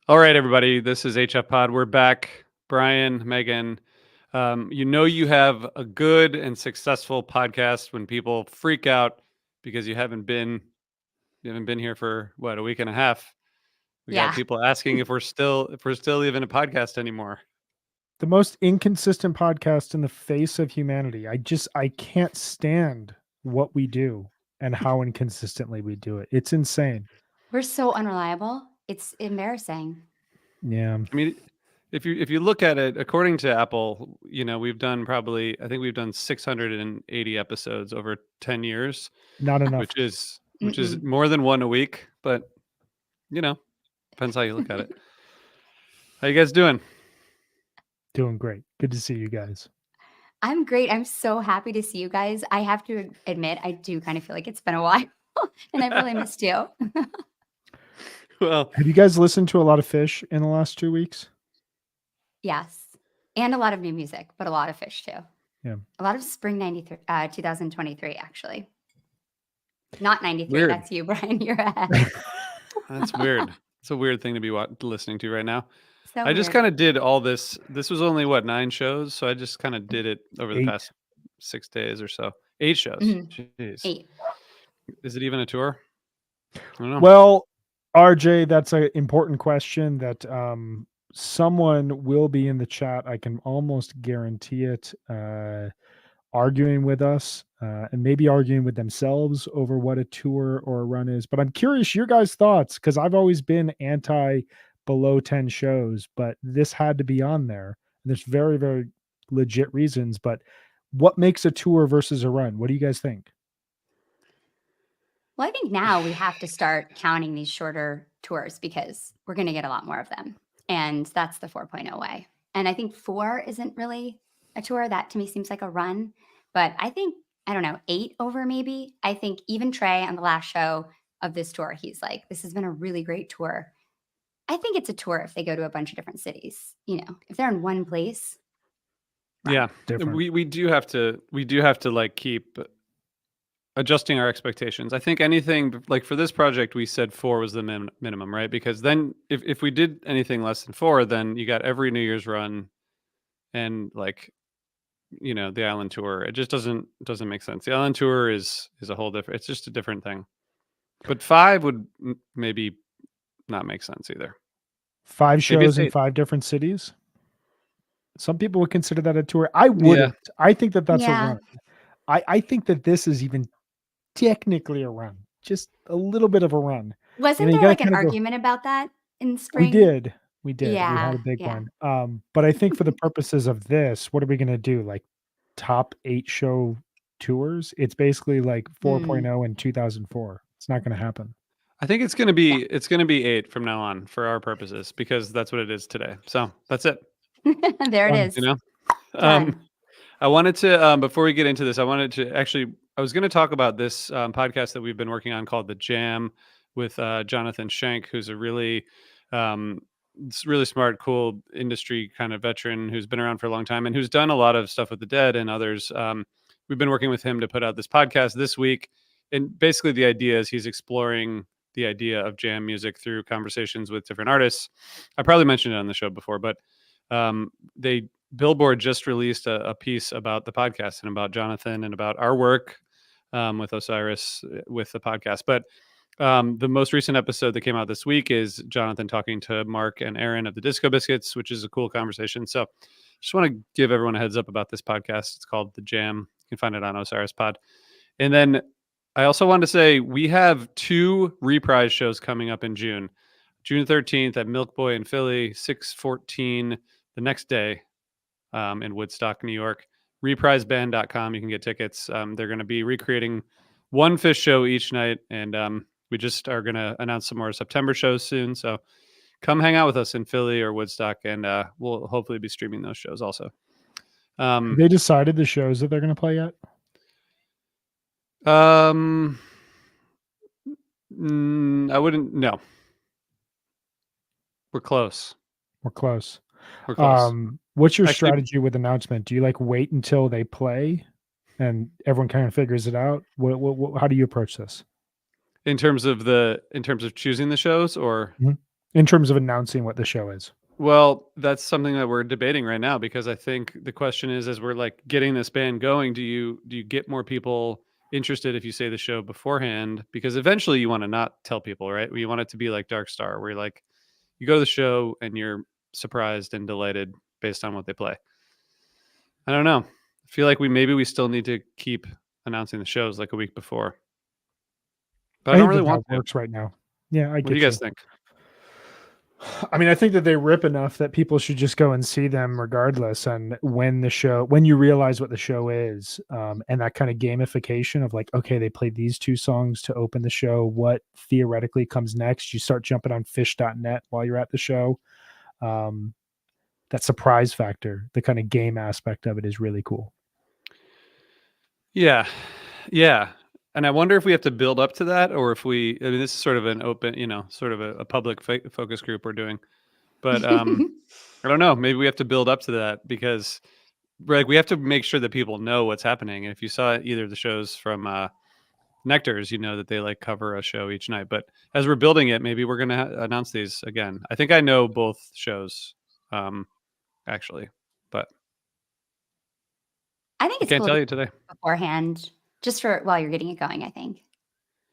All right, everybody. This is HF Pod. We're back. Brian, Megan, you have a good and successful podcast when people freak out because you haven't been here for what, a week and a half. We got Yeah. people asking if we're still even a podcast anymore. The most inconsistent podcast in the face of humanity. I can't stand what we do and how inconsistently we do it. It's insane. We're so unreliable. It's embarrassing. Yeah. I mean, if you look at it, according to Apple, we've done I think we've done 680 episodes over 10 years, Not enough. which is more than one a week, but depends how you look at it. How you guys doing? Doing great. Good to see you guys. I'm great. I'm so happy to see you guys. I have to admit, I do kind of feel like it's been a while and I've really missed you. Well, Have you guys listened to a lot of Fish in the last 2 weeks? Yes. And a lot of new music, but a lot of Fish too. Yeah. A lot of spring 2023, actually. Not 93. Weird. That's you, Brian. You're ahead. That's weird. It's a weird thing to be listening to right now. So I just weird. kind of did all this. This was only 9 shows, so I just kind of did it over the 8. past 6 days or so. 8 shows. Mhm. Jeez. 8. Is it even a tour? I don't know. Well, RJ, that's an important question that someone will be in the chat. I can almost guarantee it. Arguing with us and maybe arguing with themselves over what a tour or a run is. But I'm curious your guys' thoughts because I've always been anti below 10 shows, but this had to be on there. There's very, very legit reasons. But what makes a tour versus a run? What do you guys think? Well, I think now we have to start counting these shorter tours because we're going to get a lot more of them. And that's the 4.0 way. And I think 4 isn't really a tour. That to me seems like a run. But I think, I don't know, 8 over maybe. I think even Trey on the last show of this tour, he's like, this has been a really great tour. I think it's a tour if they go to a bunch of different cities. If they're in one place. Run. Yeah, Different. we do have to like keep adjusting our expectations. I think anything like for this project, we said 4 was the minimum, right? Because then if we did anything less than 4, then you got every New Year's run and like the island tour. It just doesn't make sense. The island tour is a whole different. It's just a different thing. But 5 would maybe not make sense either. 5 Maybe it's shows in 8. 5 different cities. Some people would consider that a tour. I wouldn't. I think that that's a run. I think that this is even technically a run, just a little bit of a run. Wasn't there like an argument about that in spring? We did. Yeah, we had a big one. But I think for the purposes of this, what are we going to do? Like top 8 show tours? It's basically like 4.0 in 2004. It's not going to happen. I think it's going to be 8 from now on for our purposes because that's what it is today. So that's it. There it is. I wanted to before we get into this, I was going to talk about this podcast that we've been working on called The Jam with Jonathan Shank, who's a really smart, cool industry kind of veteran who's been around for a long time and who's done a lot of stuff with the Dead and others. We've been working with him to put out this podcast this week. And basically the idea is he's exploring the idea of jam music through conversations with different artists. I probably mentioned it on the show before, but Billboard just released a piece about the podcast and about Jonathan and about our work with Osiris with the podcast. But the most recent episode that came out this week is Jonathan talking to Mark and Aaron of the Disco Biscuits, which is a cool conversation. So just want to give everyone a heads up about this podcast. It's called The Jam. You can find it on Osiris Pod. And then I also wanted to say we have 2 reprise shows coming up in June. June 13th at Milk Boy in Philly, 6/14 the next day in Woodstock, New York. Repriseband.com. You can get tickets. They're going to be recreating one Fish show each night. And we just are going to announce some more September shows soon. So come hang out with us in Philly or Woodstock, and we'll hopefully be streaming those shows also. Have they decided the shows that they're going to play yet? I wouldn't. No. We're close. What's your strategy with announcement? Do you like wait until they play and everyone kind of figures it out? How do you approach this? In terms of choosing the shows or? Mm-hmm. in terms of announcing what the show is? Well, that's something that we're debating right now because I think the question is, as we're like getting this band going, do you get more people interested if you say the show beforehand? Because eventually you want to not tell people, right? You want it to be like Dark Star, where you're like you go to the show and you're surprised and delighted based on what they play. I don't know. I feel like we still need to keep announcing the shows like a week before, but I I don't think really that's how want it to. works right now. Yeah, I What do you get you. guys think? I mean, I think that they rip enough that people should just go and see them regardless. And when you realize what the show is, and that kind of gamification of like, okay, they played these two songs to open the show. What theoretically comes next? You start jumping on fish.net while you're at the show. Um, that surprise factor, the kind of game aspect of it is really cool. Yeah. Yeah. And I wonder if we have to build up to that or if I mean, this is sort of an open, sort of a public focus group we're doing. But I don't know. Maybe we have to build up to that because we have to make sure that people know what's happening. And if you saw either of the shows from Nectars, you know that they like cover a show each night. But as we're building it, maybe we're going to announce these again. I think I know both shows, actually, but I think I it's can't cool to tell you do today. beforehand, just for while you're getting it going. I think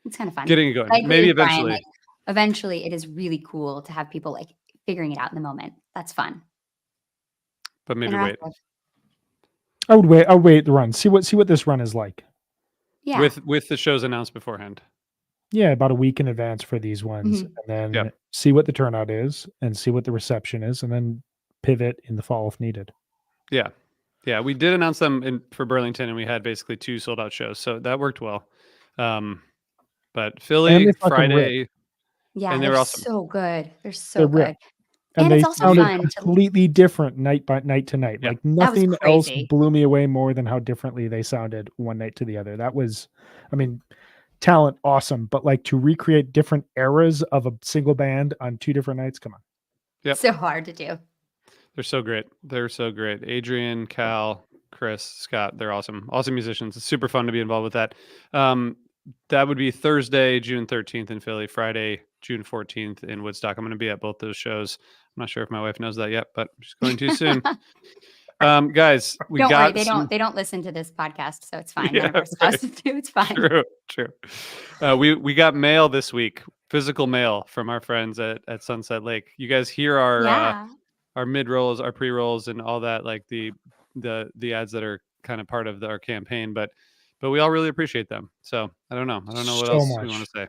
it's kind of fun. Getting it But I going. agree Maybe with Brian. eventually. Like, eventually, it is really cool to have people like figuring it out in the moment. That's fun. But maybe wait. Interactive. I would wait the run. See what this run is like. Yeah. With the shows announced beforehand. Yeah, about a week in advance for these ones, Mhm. and then Yep. see what the turnout is and see what the reception is, and then pivot in the fall if needed. Yeah. Yeah, we did announce them for Burlington, and we had basically 2 sold out shows, so that worked well. But And Philly, they fucking rip. Friday, Yeah, and they they're were awesome. so good. They're They so rip. good. And And they it's also sounded fun to completely different night to night. Yeah. Like That was nothing else crazy. blew me away more than how differently they sounded one night to the other. That was, I mean, talent awesome, but like to recreate different eras of a single band on 2 different nights, come on. Yep. So hard to do. They're so great. They're so great. Adrian, Cal, Chris, Scott, they're awesome. Awesome musicians. It's super fun to be involved with that. That would be Thursday, June 13th in Philly, Friday, June 14th in Woodstock. I'm going to be at both those shows. I'm not sure if my wife knows that yet, but she's going too soon. Guys, we Don't worry, got they don't listen to this podcast, so it's fine. Yeah, None of our spouses do. It's fine. True. We got mail this week, physical mail from our friends at Sunset Lake. You guys hear Yeah. our mid rolls, our pre rolls, and all that, like the ads that are kind of part of our campaign. But we all really appreciate them. So I don't know what So else we much. want to say.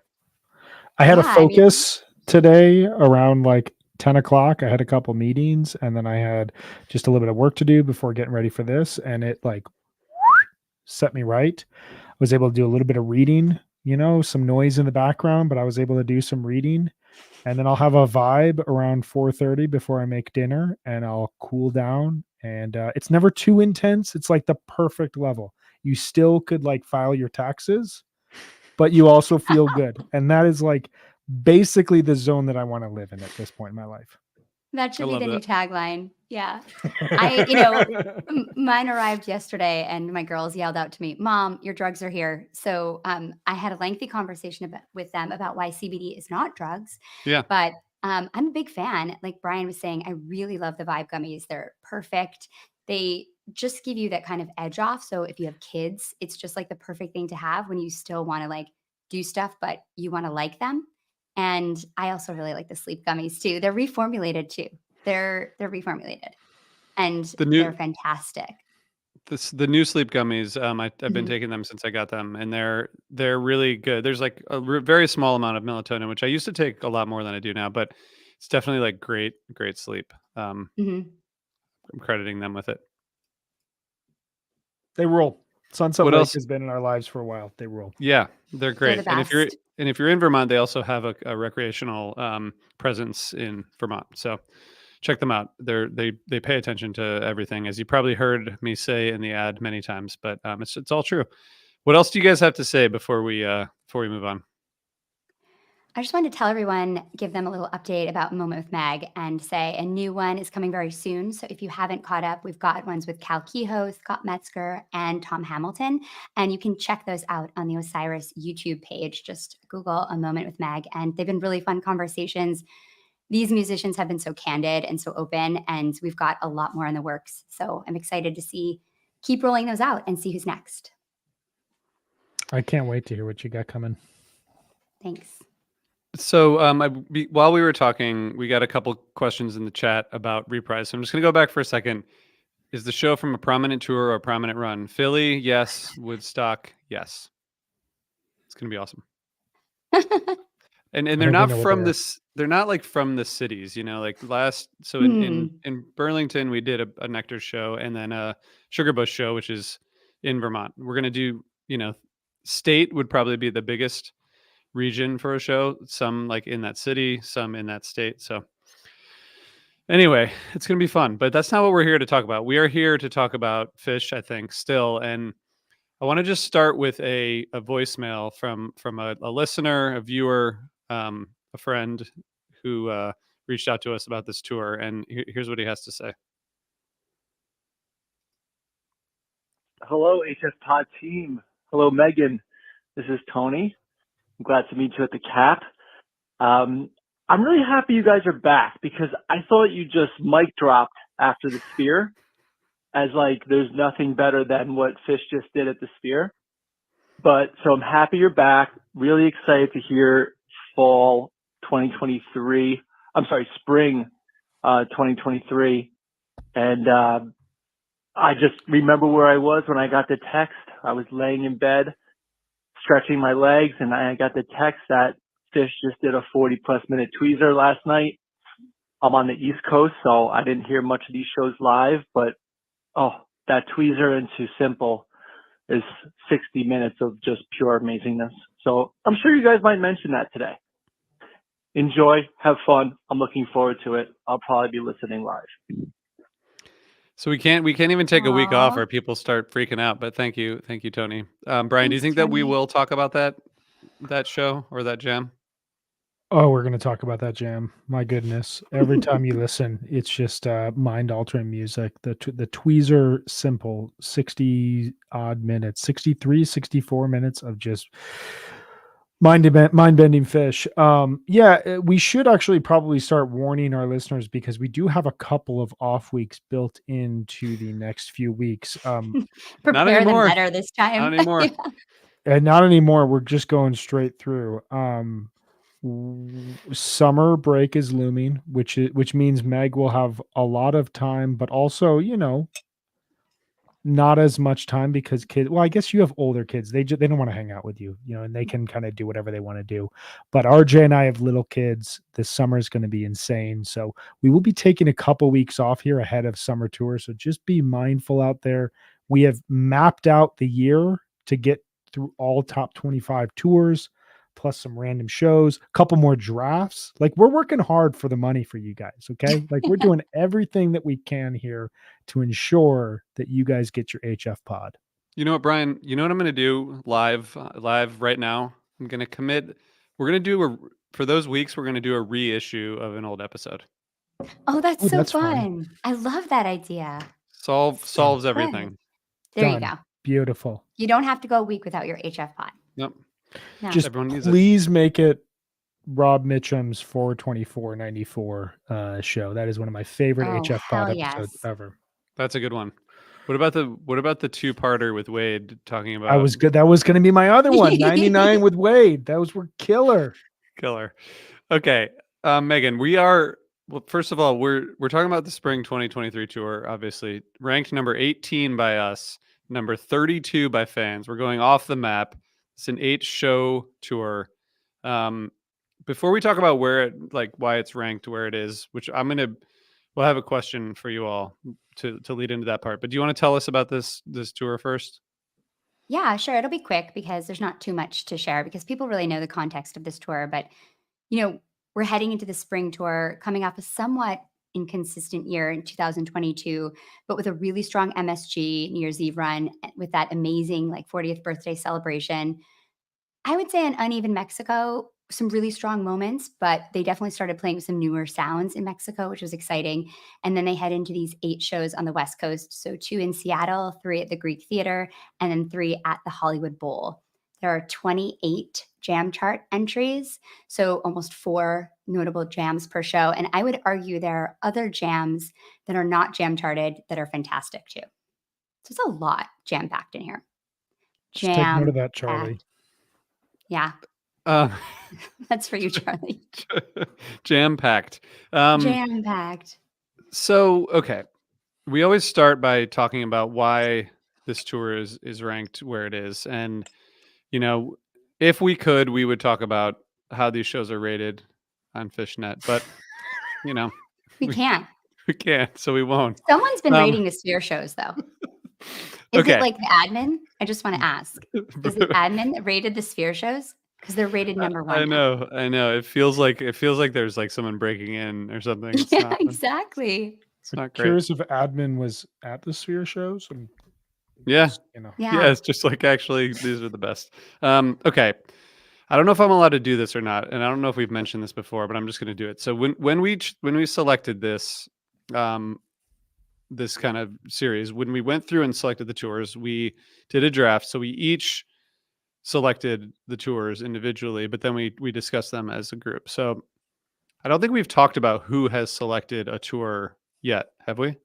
I had a Yeah, I mean- focus today around like 10 o'clock. I had a couple meetings and then I had just a little bit of work to do before getting ready for this. And it like set me right. I was able to do a little bit of reading, some noise in the background, but I was able to do some reading. And then I'll have a vibe around 4:30 before I make dinner and I'll cool down. And it's never too intense. It's like the perfect level. You still could like file your taxes, but you also feel good. And that is like basically the zone that I want to live in at this point in my life. That should be love the new that. tagline. Yeah. Mine arrived yesterday and my girls yelled out to me, "Mom, your drugs are here." So I had a lengthy conversation with them about why CBD is not drugs. Yeah. But I'm a big fan. Like Brian was saying, I really love the Vibe gummies. They're perfect. They just give you that kind of edge off. So if you have kids, it's just like the perfect thing to have when you still want to like do stuff, but you want to like them. And I also really like the sleep gummies too. They're reformulated too. They're reformulated, and they're fantastic. The new sleep gummies. I've been Mhm. taking them since I got them, and they're really good. There's like a very small amount of melatonin, which I used to take a lot more than I do now, but it's definitely like great sleep. Mhm. I'm crediting them with it. They rule. Sunset What Lake else? has been in our lives for a while. They rule. Yeah, they're great. the And if you're best. in Vermont, they also have a recreational presence in Vermont. So check them out. They pay attention to everything, as you probably heard me say in the ad many times. But it's all true. What else do you guys have to say before we move on? I just wanted to tell everyone, give them a little update about Moment with Mag and say a new one is coming very soon. So if you haven't caught up, we've got ones with Cal Kehoe, Scott Metzger, and Tom Hamilton. And you can check those out on the Osiris YouTube page. Just Google A Moment with Mag. And they've been really fun conversations. these musicians have been so candid and so open, and we've got a lot more in the works. So I'm excited to keep rolling those out and see who's next. I can't wait to hear what you got coming. Thanks. So while we were talking, we got a couple questions in the chat about Reprise. So I'm just going to go back for a second. Is the show from a prominent tour or a prominent run? Philly, yes. Woodstock, yes. It's going to be awesome. And they're not from this. They're not like from the cities, like so in Burlington, we did a Nectar show and then a Sugar Bush show, which is in Vermont. We're going to do, state would probably be the biggest region for a show, some like in that city, some in that state. So anyway, it's going to be fun, but that's not what we're here to talk about. We are here to talk about Phish, I think, still. And I want to just start with a voicemail from a listener, a viewer, a friend who reached out to us about this tour. And here's what he has to say. Hello, HF Pod team. Hello, Megan. This is Tony. I'm glad to meet you at the Cap. I'm really happy you guys are back because I thought you just mic dropped after the Sphere, as like there's nothing better than what Phish just did at the Sphere. But so I'm happy you're back. Really excited to hear fall 2023. I'm sorry, spring 2023. And I just remember where I was when I got the text. I was laying in bed, stretching my legs, and I got the text that Phish just did a 40-plus minute tweezer last night. I'm on the East Coast, so I didn't hear much of these shows live, but that tweezer into Simple is 60 minutes of just pure amazingness. So I'm sure you guys might mention that today. Enjoy, have fun. I'm looking forward to it. I'll probably be listening live. So we can't even take a week off or people start freaking out. But thank you, Tony. Brian, do you think that we will talk about that show or that jam? Oh, we're going to talk about that jam. My goodness. Every time you listen, it's just mind-altering music. The tweezer Simple, 60 odd minutes, 63, 64 minutes of just mind-bending Phish. We should actually probably start warning our listeners because we do have a couple of off weeks built into the next few weeks. Prepare them better this time. Not anymore. Yeah. And not anymore. We're just going straight through. Summer break is looming, which means Meg will have a lot of time, but also, not as much time because kids. Well, I guess you have older kids. They don't want to hang out with you, and they can kind of do whatever they want to do. But RJ and I have little kids. This summer is going to be insane, so we will be taking a couple weeks off here ahead of summer tour. So just be mindful out there. We have mapped out the year to get through all top 25 tours, plus some random shows, a couple more drafts. Like we're working hard for the money for you guys. Okay. Like we're doing everything that we can here to ensure that you guys get your HF pod. You know what, Brian, you know what I'm going to do live right now? I'm going to commit. We're going to do for those weeks, we're going to do a reissue of an old episode. Oh, that's so fun. I love that idea. Solves everything. There you go. Beautiful. You don't have to go a week without your HF pod. Yep. No. Just please make it Rob Mitchum's 42494 show. That is one of my favorite HF pod episodes ever. That's a good one. What about the two-parter with Wade talking about? That was going to be my other one. 99 with Wade. Those were killer. Okay, Megan, first of all, we're talking about the spring 2023 tour. Obviously, ranked number 18 by us, number 32 by fans. We're going off the map. It's an 8-show tour. Before we talk about why it's ranked where it is, which we'll have a question for you all to lead into that part. But do you want to tell us about this tour first? Yeah, sure. It'll be quick because there's not too much to share because people really know the context of this tour. But, we're heading into the spring tour, coming off a somewhat inconsistent year in 2022, but with a really strong MSG New Year's Eve run with that amazing 40th birthday celebration. I would say an uneven Mexico, some really strong moments, but they definitely started playing some newer sounds in Mexico, which was exciting. And then they head into these 8 shows on the West Coast. So 2 in Seattle, 3 at the Greek Theater, and then 3 at the Hollywood Bowl. there are 28 jam chart entries, so almost 4 notable jams per show. And I would argue there are other jams that are not jam charted that are fantastic too. So it's a lot jam packed in here. Just take note of Jam that, Charlie. packed. Yeah, Uh, that's for you, Charlie. jam packed. Jam packed. So, okay. We always start by talking about why this tour is ranked where it is. And, you know, if we could, we would talk about how these shows are rated on Fishnet. But, you know, We can't. we can't, so we won't. Someone's been Um, rating the Sphere shows, though. Is Okay. it like the admin? I just want to ask. Is it admin that rated the Sphere shows? Because they're rated number one. I now. know. It feels like there's like someone breaking in or something. It's Yeah, not, exactly. it's not great. Curious if admin was at the Sphere shows. And Yeah. just, you know, Yeah. It's just like actually these are the best. Okay. I don't know if I'm allowed to do this or not, and I don't know if we've mentioned this before, but I'm just going to do it. So when we selected this this kind of series, when we went through and selected the tours, we did a draft. So we each selected the tours individually, but then we discussed them as a group. So I don't think we've talked about who has selected a tour yet, have we?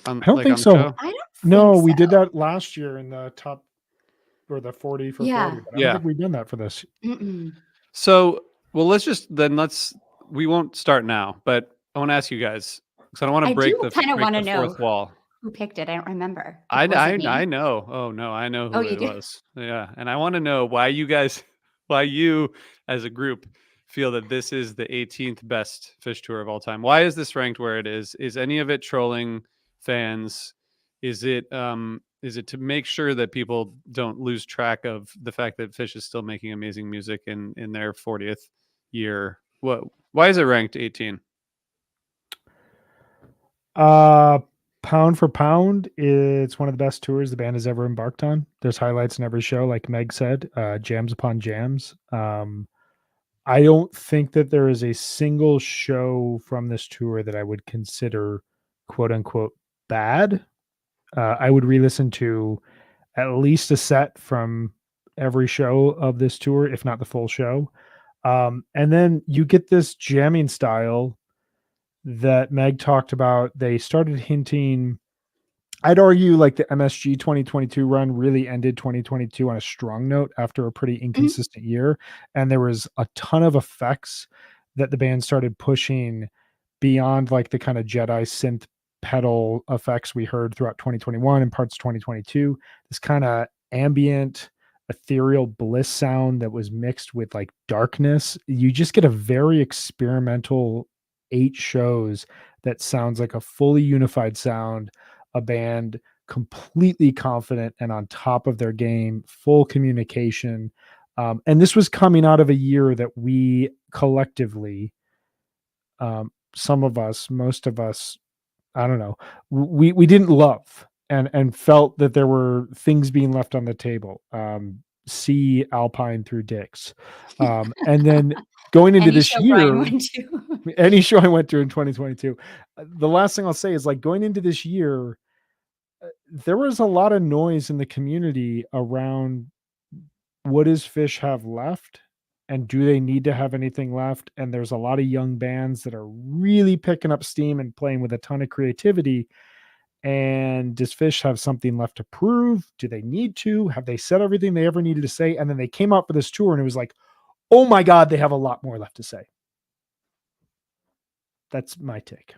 I don't think on the so. show? I don't No, think we so. did that last year in the top or the 40 for Yeah. 40. But I Yeah. don't think we've done that for this. Mm-mm. So, well, we won't start now, but I want to ask you guys because I don't want I to break do the kinda break wanna the know fourth wall. Who picked it? I don't remember. I Was it me? know. Oh no, I know Oh, who you it do? was. Yeah, and I want to know why you as a group feel that this is the 18th best fish tour of all time. Why is this ranked where it is? Is any of it trolling fans? Is it to make sure that people don't lose track of the fact that Fish is still making amazing music in their 40th year? Why is it ranked 18? Pound for pound, it's one of the best tours the band has ever embarked on. There's highlights in every show, like Meg said, jams upon jams. I don't think that there is a single show from this tour that I would consider quote unquote bad. I would re-listen to at least a set from every show of this tour, if not the full show. And then you get this jamming style that Meg talked about. They started hinting, I'd argue like the MSG 2022 run really ended 2022 on a strong note after a pretty inconsistent year. And there was a ton of effects that the band started pushing beyond like the kind of Jedi synth pedal effects we heard throughout 2021 and parts of 2022. This kind of ambient, ethereal bliss sound that was mixed with like darkness. You just get a very experimental 8 shows that sounds like a fully unified sound, a band completely confident and on top of their game, full communication. And this was coming out of a year that we collectively, some of us, most of us, I don't know, we didn't love and felt that there were things being left on the table. See Alpine through dicks. And then going into Any this show Brian year, went to. any show I went to in 2022, the last thing I'll say is like going into this year, there was a lot of noise in the community around what does Fish have left and do they need to have anything left? And there's a lot of young bands that are really picking up steam and playing with a ton of creativity. And does Fish have something left to prove? Do they need to? Have they said everything they ever needed to say? And then they came out for this tour and it was like, oh my God, they have a lot more left to say. That's my take.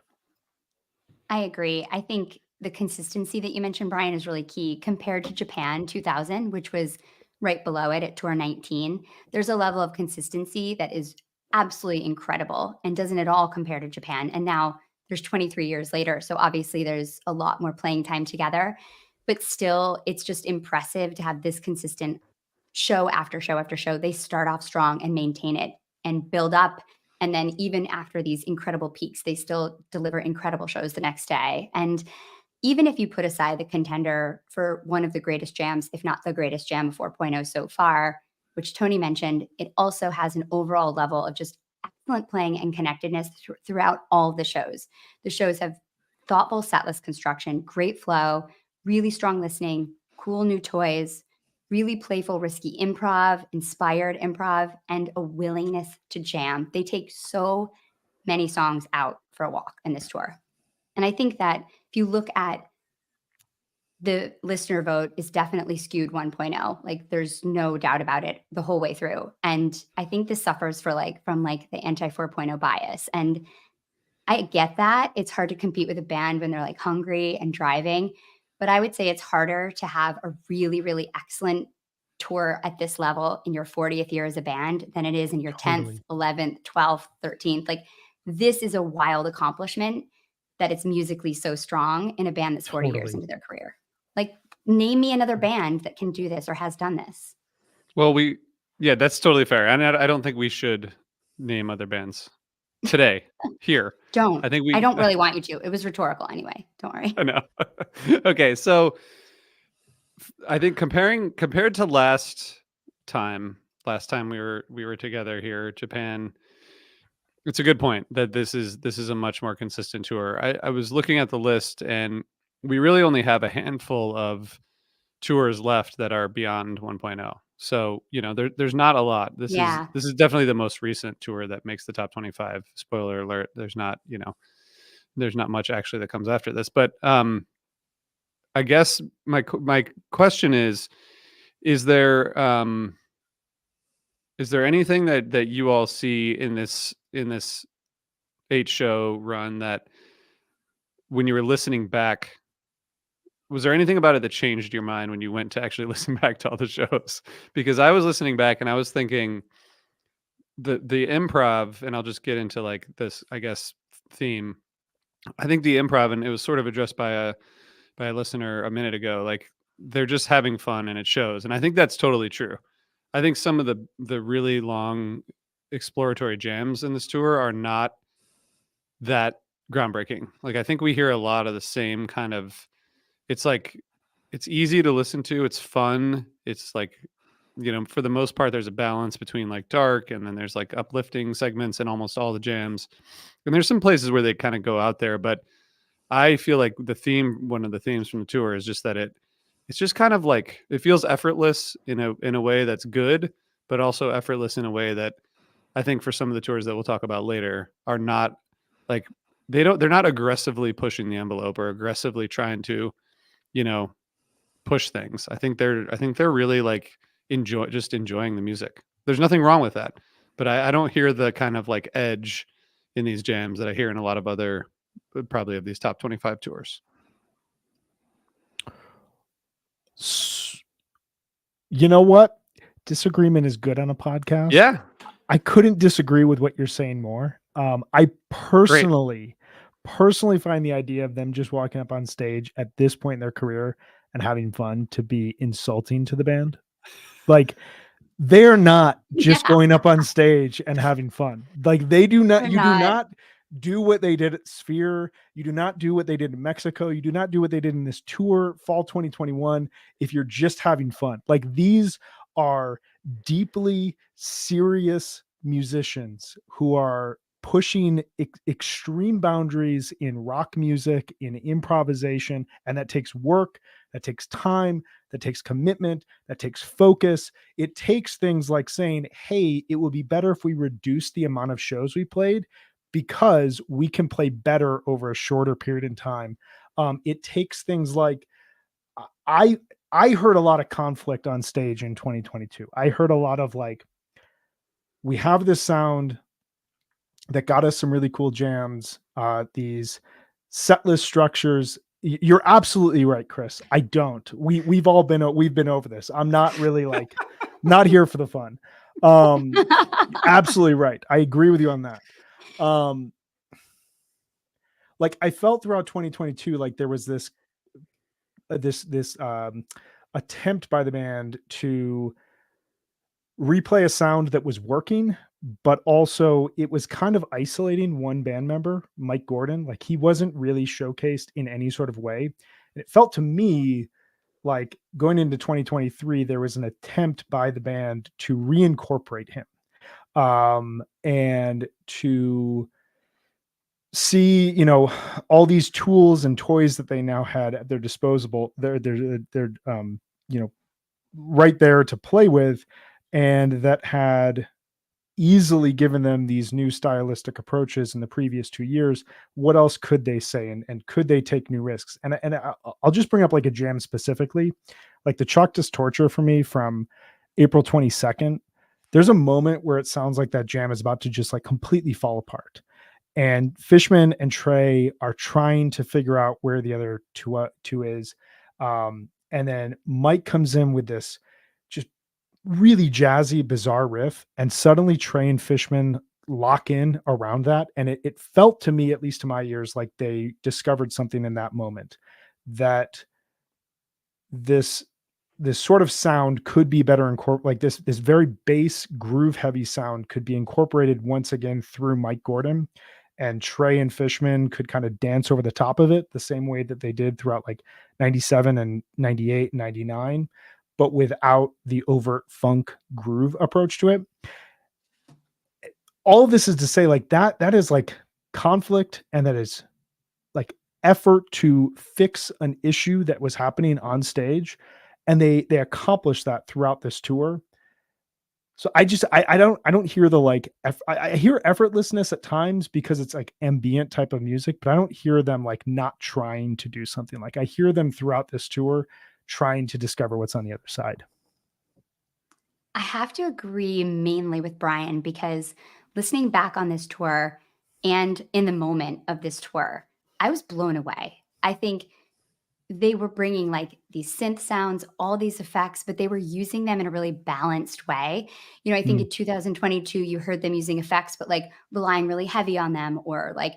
I agree. I think the consistency that you mentioned, Brian, is really key compared to Japan 2000, which was right below it at tour 19. There's a level of consistency that is absolutely incredible and doesn't at all compare to Japan. And now there's 23 years later. So obviously there's a lot more playing time together, but still it's just impressive to have this consistent show after show after show. They start off strong and maintain it and build up. And then even after these incredible peaks, they still deliver incredible shows the next day. And even if you put aside the contender for one of the greatest jams, if not the greatest jam of 4.0 so far, which Tony mentioned, it also has an overall level of just excellent playing and connectedness throughout all the shows. The shows have thoughtful setlist construction, great flow, really strong listening, cool new toys, really playful, risky improv, inspired improv, and a willingness to jam. They take so many songs out for a walk in this tour. And I think that if you look at the listener vote is definitely skewed 1.0. Like there's no doubt about it the whole way through. And I think this suffers from the anti 4.0 bias. And I get that. It's hard to compete with a band when they're like hungry and driving. But I would say it's harder to have a really, really excellent tour at this level in your 40th year as a band than it is in your 10th, 11th, 12th, 13th. Like this is a wild accomplishment that it's musically so strong in a band that's 40 years into their career. Like name me another band that can do this or has done this. Well, that's totally fair. And I don't think we should name other bands today here. I don't really want you to. It was rhetorical anyway. Don't worry. I know. Okay. So I think compared to last time we were together here, Japan, it's a good point that this is a much more consistent tour. I was looking at the list and we really only have a handful of tours left that are beyond 1.0. So, there's not a lot. This is definitely the most recent tour that makes the top 25. Spoiler alert, there's not much actually that comes after this. But I guess my question is there anything that you all see in this 8-show run that when you were listening back, was there anything about it that changed your mind when you went to actually listen back to all the shows? Because I was listening back and I was thinking the improv, and I'll just get into like this, I guess, theme. I think the improv, and it was sort of addressed by a listener a minute ago, like they're just having fun and it shows. And I think that's totally true. I think some of the really long exploratory jams in this tour are not that groundbreaking. Like I think we hear a lot of the same kind of, it's like, it's easy to listen to. It's fun. It's like, for the most part, there's a balance between like dark and then there's like uplifting segments in almost all the jams. And there's some places where they kind of go out there, but I feel like one of the themes from the tour is just that it's just kind of like, it feels effortless in a way that's good, but also effortless in a way that I think for some of the tours that we'll talk about later are not like, they're not aggressively pushing the envelope or aggressively trying to, push things. I think they're really like enjoying the music. There's nothing wrong with that, but I don't hear the kind of like edge in these jams that I hear in a lot of other, probably of these top 25 tours. You know what? Disagreement is good on a podcast. Yeah. I couldn't disagree with what you're saying more. I personally find the idea of them just walking up on stage at this point in their career and having fun to be insulting to the band. Like they're not just going up on stage and having fun. Like they do not, do not do what they did at Sphere. You do not do what they did in Mexico. You do not do what they did in this tour, fall 2021. If you're just having fun, like these are deeply serious musicians who are pushing extreme boundaries in rock music, in improvisation, and that takes work, that takes time, that takes commitment, that takes focus. It takes things like saying, hey, it would be better if we reduce the amount of shows we played because we can play better over a shorter period in time. It takes things like, I heard a lot of conflict on stage in 2022. I heard a lot of like, we have this sound that got us some really cool jams, these set list structures. You're absolutely right, Chris. I don't. We've been over this. I'm not really like not here for the fun. Absolutely right. I agree with you on that. Like I felt throughout 2022, like there was this attempt by the band to replay a sound that was working, but also it was kind of isolating one band member, Mike Gordon. Like he wasn't really showcased in any sort of way. And it felt to me like going into 2023, there was an attempt by the band to reincorporate him and to see, all these tools and toys that they now had at their disposal, right there to play with, and that had easily given them these new stylistic approaches in the previous 2 years. What else could they say, and could they take new risks? I'll just bring up like a jam specifically, like the Choctaw Torture for me from April 22nd. There's a moment where it sounds like that jam is about to just like completely fall apart, and Fishman and Trey are trying to figure out where the other two is. And then Mike comes in with this just really jazzy, bizarre riff, and suddenly Trey and Fishman lock in around that. And it felt to me, at least to my ears, like they discovered something in that moment, that this sort of sound could be better incorporated, like this very bass groove heavy sound could be incorporated once again through Mike Gordon, and Trey and Fishman could kind of dance over the top of it the same way that they did throughout like 97 and 98 and 99, but without the overt funk groove approach to it. All of this is to say, like, that is like conflict, and that is like effort to fix an issue that was happening on stage. And they accomplished that throughout this tour. So I don't hear the like, I hear effortlessness at times because it's like ambient type of music, but I don't hear them like not trying to do something. Like I hear them throughout this tour trying to discover what's on the other side. I have to agree mainly with Brian, because listening back on this tour and in the moment of this tour, I was blown away. I think they were bringing like these synth sounds, all these effects, but they were using them in a really balanced way. I think in 2022, you heard them using effects, but like relying really heavy on them, or like,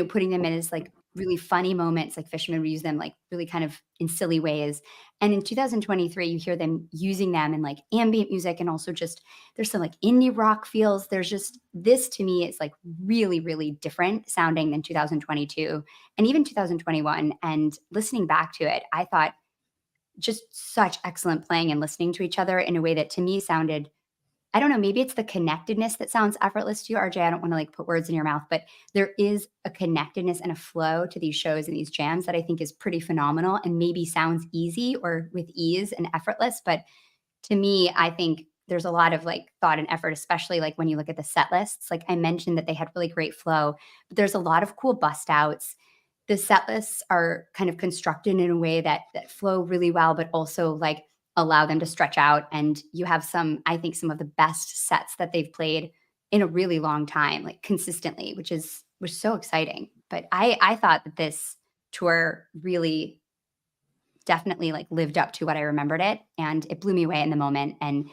putting them in as like really funny moments. Like Fishman would use them like really kind of in silly ways. And in 2023, you hear them using them in like ambient music, and also just there's some like indie rock feels. There's just this, to me, it's like really, really different sounding than 2022 and even 2021. And listening back to it, I thought just such excellent playing and listening to each other in a way that to me sounded, I don't know, maybe it's the connectedness that sounds effortless to you, RJ. I don't want to like put words in your mouth, but there is a connectedness and a flow to these shows and these jams that I think is pretty phenomenal, and maybe sounds easy or with ease and effortless. But to me, I think there's a lot of like thought and effort, especially like when you look at the set lists. Like I mentioned that they had really great flow, but there's a lot of cool bust outs. The set lists are kind of constructed in a way that flow really well, but also like allow them to stretch out. And you have I think some of the best sets that they've played in a really long time, like consistently, which was so exciting. But I thought that this tour really definitely like lived up to what I remembered it, and it blew me away in the moment. And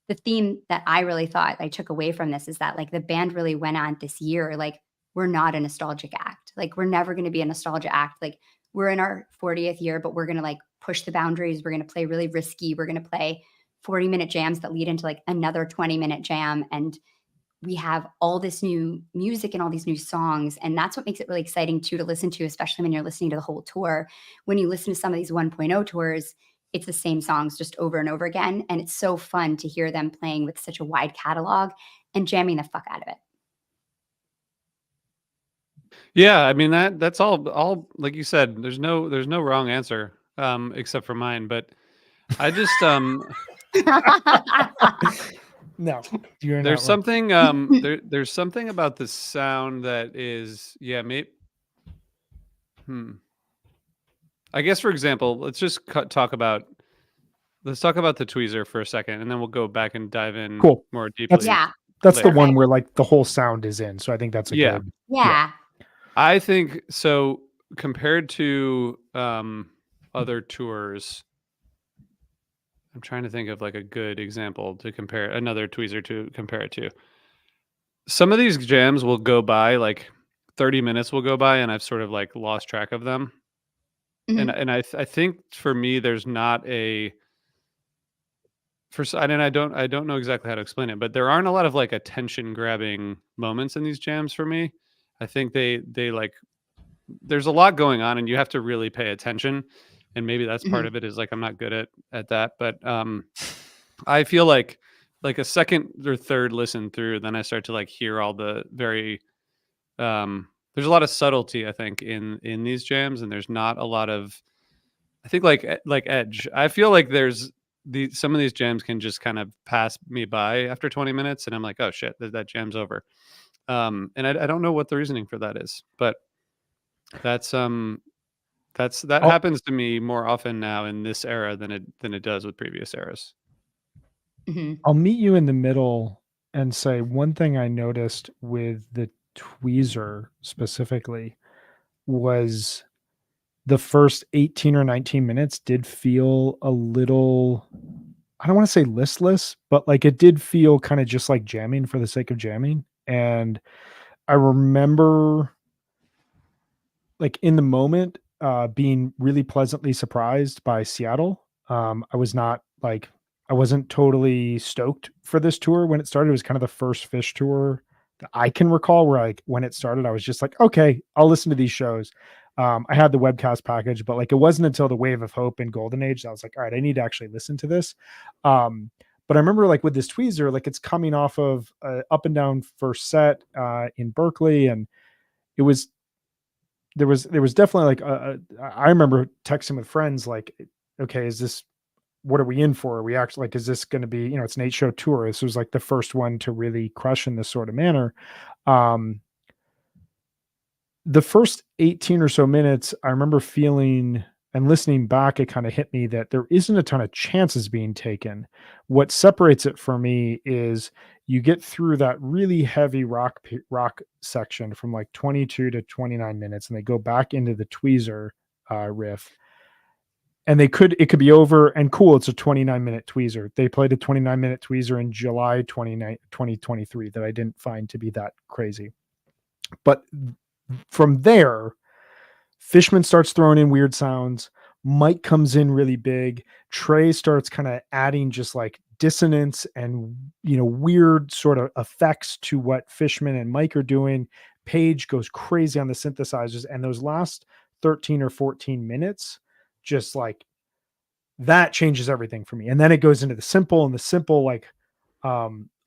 the theme that I really thought I took away from this is that like the band really went on this year, like we're not a nostalgic act. Like we're never going to be a nostalgia act. Like we're in our 40th year, but we're going to like push the boundaries. We're going to play really risky. We're going to play 40-minute jams that lead into like another 20-minute jam. And we have all this new music and all these new songs. And that's what makes it really exciting too, to listen to, especially when you're listening to the whole tour. When you listen to some of these 1.0 tours, it's the same songs just over and over again. And it's so fun to hear them playing with such a wide catalog and jamming the fuck out of it. Yeah, I mean that's all like you said. There's no wrong answer, except for mine. But I just No, you're there's not wrong. something there's something about the sound that is maybe. I guess, for example, let's just talk about the tweezer for a second, and then we'll go back and dive in Cool. more deeply. Yeah. That's later. the one where like the whole sound is in. So I think that's a good. Yeah. I think so. Compared to other tours, I'm trying to think of like a good example to compare another tweezer to compare it to. Some of these jams will go by, like 30 minutes will go by, and I've sort of like lost track of them. Mhm. And I think for me, there's not a and I don't know exactly how to explain it, but there aren't a lot of like attention grabbing moments in these jams for me. I think they like there's a lot going on, and you have to really pay attention, and maybe that's part of it, is like I'm not good at that. But I feel like a second or third listen through, then I start to like hear all the very there's a lot of subtlety, I think, in these jams, and there's not a lot of, I think, like Edge. I feel like there's some of these jams can just kind of pass me by after 20 minutes, and I'm like, oh shit, that jam's over. And I don't know what the reasoning for that is, but that I'll- happens to me more often now in this era than it does with previous eras. Mhm. I'll meet you in the middle and say one thing I noticed with the tweezer specifically was the first 18 or 19 minutes did feel a little, I don't want to say listless, but like it did feel kind of just like jamming for the sake of jamming. And I remember like in the moment being really pleasantly surprised by Seattle. I was not like, I wasn't totally stoked for this tour when it started. It was kind of the first Fish tour that I can recall where like when it started, I was just like, okay, I'll listen to these shows. I had the webcast package, but like it wasn't until the Wave of Hope and Golden Age that I was like, all right, I need to actually listen to this. But I remember like with this tweezer, like it's coming off of Up and Down first set in Berkeley, and it was there was definitely like I remember texting with friends like, okay, is this, what are we in for? Are we actually like, is this going to be, you know, it's an 8-show tour. This was like the first one to really crush in this sort of manner. The first 18 or so minutes, I remember feeling and listening back, it kind of hit me that there isn't a ton of chances being taken. What separates it for me is you get through that really heavy rock section from like 22 to 29 minutes, and they go back into the tweezer riff. And it could be over and cool. It's a 29-minute tweezer. They played a 29-minute tweezer in July 2023 that I didn't find to be that crazy. But from there, Fishman starts throwing in weird sounds. Mike comes in really big. Trey starts kind of adding just like dissonance and, you know, weird sort of effects to what Fishman and Mike are doing. Page goes crazy on the synthesizers, and those last 13 or 14 minutes, just like that changes everything for me. And then it goes into the simple, and the simple like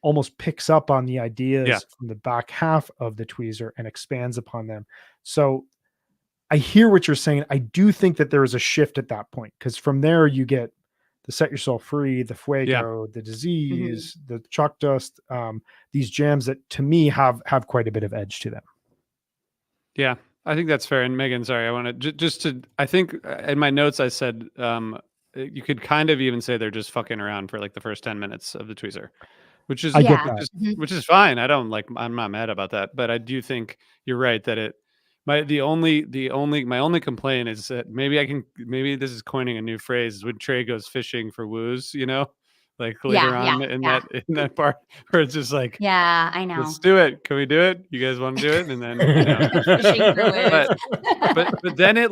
almost picks up on the ideas from the back half of the tweezer and expands upon them. So I hear what you're saying. I do think that there is a shift at that point, because from there you get the Set Yourself Free, the Fuego, the Disease, the Chalk Dust, these jams that to me have quite a bit of edge to them. Yeah, I think that's fair. And Megan, sorry, I want to just to, I think in my notes I said you could kind of even say they're just fucking around for like the first 10 minutes of the tweezer, which is, I get that. which is fine. I'm not mad about that, but I do think you're right that my only complaint is that maybe this is coining a new phrase, is when Trey goes fishing for woos, you know, like later on in that part where it's just like, yeah, I know. let's do it. Can we do it? You guys want to do it? And then, you know, Fishing for woos. but then it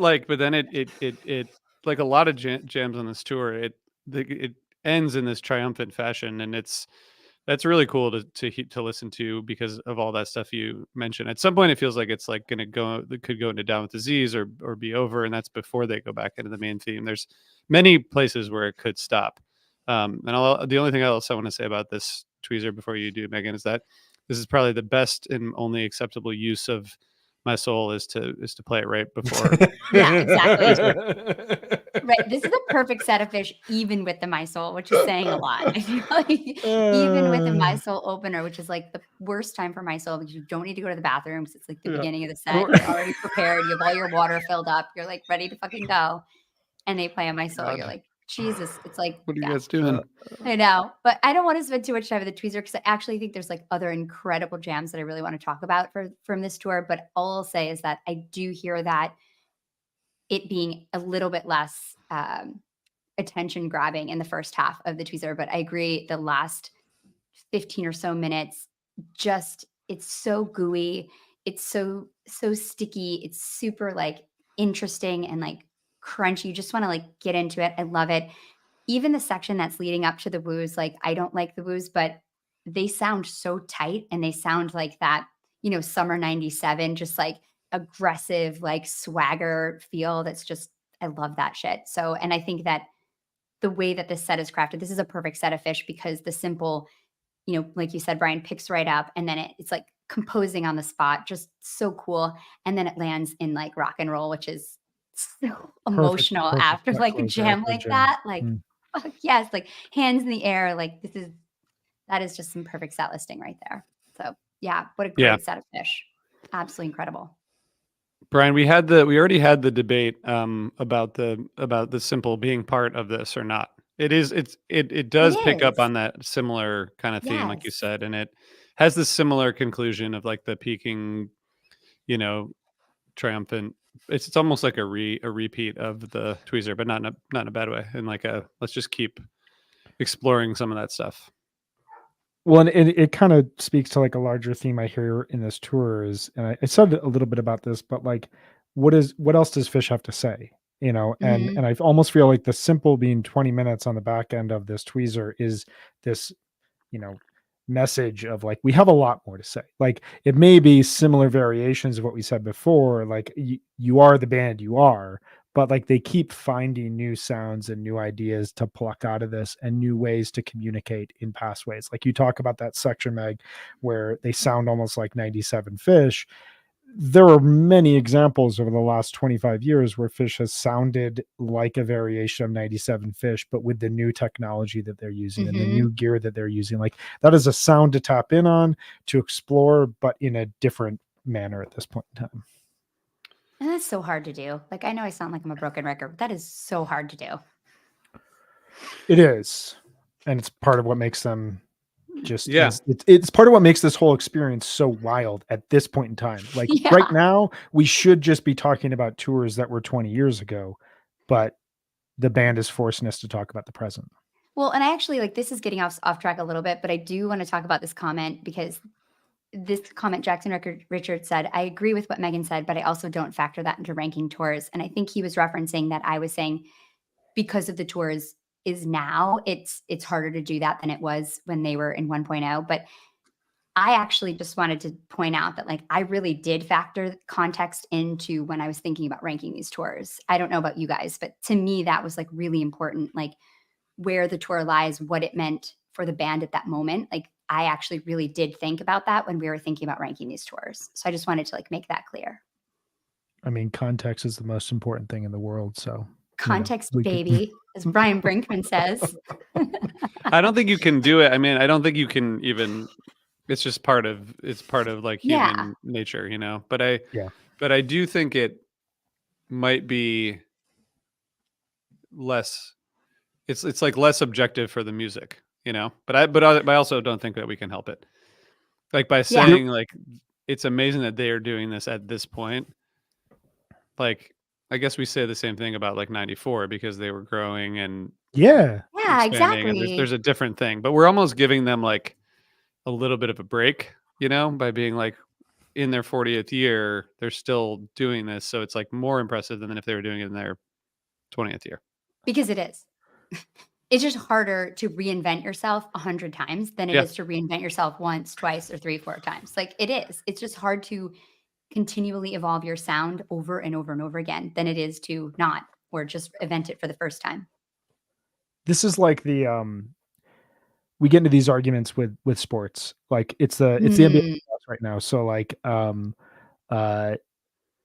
like a lot of jams on this tour, it ends in this triumphant fashion, and that's really cool to listen to because of all that stuff you mentioned. At some point, it feels like it's like going to go, it could go into Down with Disease or be over, and that's before they go back into the main theme. There's many places where it could stop. And the only thing else I want to say about this tweezer before you do, Megan, is that this is probably the best and only acceptable use of My Soul is to play it right before. Yeah, exactly. Right. This is a perfect set of Fish, even with the My Soul, which is saying a lot. I feel like even with the My Soul opener, which is like the worst time for My Soul because you don't need to go to the bathroom because it's like the beginning of the set. You're already prepared. You have all your water filled up. You're like ready to fucking go. And they play on My Soul. You're like, Jesus. It's like, What are you guys doing? I know, but I don't want to spend too much time with the tweezer because I actually think there's like other incredible jams that I really want to talk about from this tour. But all I'll say is that I do hear that it being a little bit less attention grabbing in the first half of the tweezer. But I agree, the last 15 or so minutes, just it's so gooey, it's so sticky, it's super like interesting and like crunchy. You just want to like get into it. I love it. Even the section that's leading up to the woos, like I don't like the woos, but they sound so tight and they sound like that, you know, summer 97, just like aggressive, like swagger feel. That's just, I love that shit. So, and I think that the way that this set is crafted, this is a perfect set of Fish because the simple, you know, like you said, Brian, picks right up and then it's like composing on the spot, just so cool. And then it lands in like rock and roll, which is so emotional after like a jam like that. Like, Fuck yes, like hands in the air. Like that is just some perfect set listing right there. So yeah, what a great Yeah. set of fish. Absolutely incredible. Brian, we already had the debate about the simple being part of this or not. It does pick up is. on that similar kind of theme, like you Yes. said, and it has this similar conclusion of like the peaking, you know, triumphant. It's almost like a repeat of the tweezer, but not in a bad way. And like let's just keep exploring some of that stuff. Well, and it kind of speaks to like a larger theme I hear in this tour is, and I said a little bit about this, but like, what else does Fish have to say? You know, and Mhm. I almost feel like the simple being 20 minutes on the back end of this tweezer is this, you know, message of like, we have a lot more to say. Like, it may be similar variations of what we said before, like you are the band you are, but like they keep finding new sounds and new ideas to pluck out of this and new ways to communicate in past ways. Like you talk about that section, Meg, where they sound almost like 97 Fish. There are many examples over the last 25 years where Fish has sounded like a variation of 97 Fish, but with the new technology that they're using and the Mhm. new gear that they're using. Like that is a sound to tap in on, to explore, but in a different manner at this point in time. And that's so hard to do. Like I know I sound like I'm a broken record, but that is so hard to do. It is. And it's part of what makes them just Yeah. it's part of what makes this whole experience so wild at this point in time. Like Yeah. right now, we should just be talking about tours that were 20 years ago, but the band is forcing us to talk about the present. Well, and I actually like this is getting off track a little bit, but I do want to talk about this comment because this comment Richard said, I agree with what Megan said, but I also don't factor that into ranking tours. And I think he was referencing that I was saying because of the tours is now, it's harder to do that than it was when they were in 1.0. But I actually just wanted to point out that like I really did factor context into when I was thinking about ranking these tours. I don't know about you guys, but to me that was like really important, like where the tour lies, what it meant for the band at that moment. Like I actually really did think about that when we were thinking about ranking these tours. So I just wanted to like make that clear. I mean, context is the most important thing in the world. So Context, we could- baby, as Brian Brinkman says. I don't think you can do it. I mean, I don't think you can even. It's just part of like human Yeah. nature, you know. But I Yeah. but I do think it might be less. It's like less objective for the music, you know. But I also don't think that we can help it. Like by Yeah. saying like it's amazing that they are doing this at this point. Like I guess we say the same thing about like 94 because they were growing and yeah. Yeah, expanding, and exactly. there's a different thing. But we're almost giving them like a little bit of a break, you know, by being like in their 40th year, they're still doing this. So it's like more impressive than if they were doing it in their 20th year. Because it is. It's just harder to reinvent yourself 100 times than it Yeah. is to reinvent yourself once, twice, or 3, 4 times. Like it is. It's just hard to continually evolve your sound over and over and over again than it is to not or just invent it for the first time. This is like the we get into these arguments with sports. Like it's the NBA Mm, right now. So like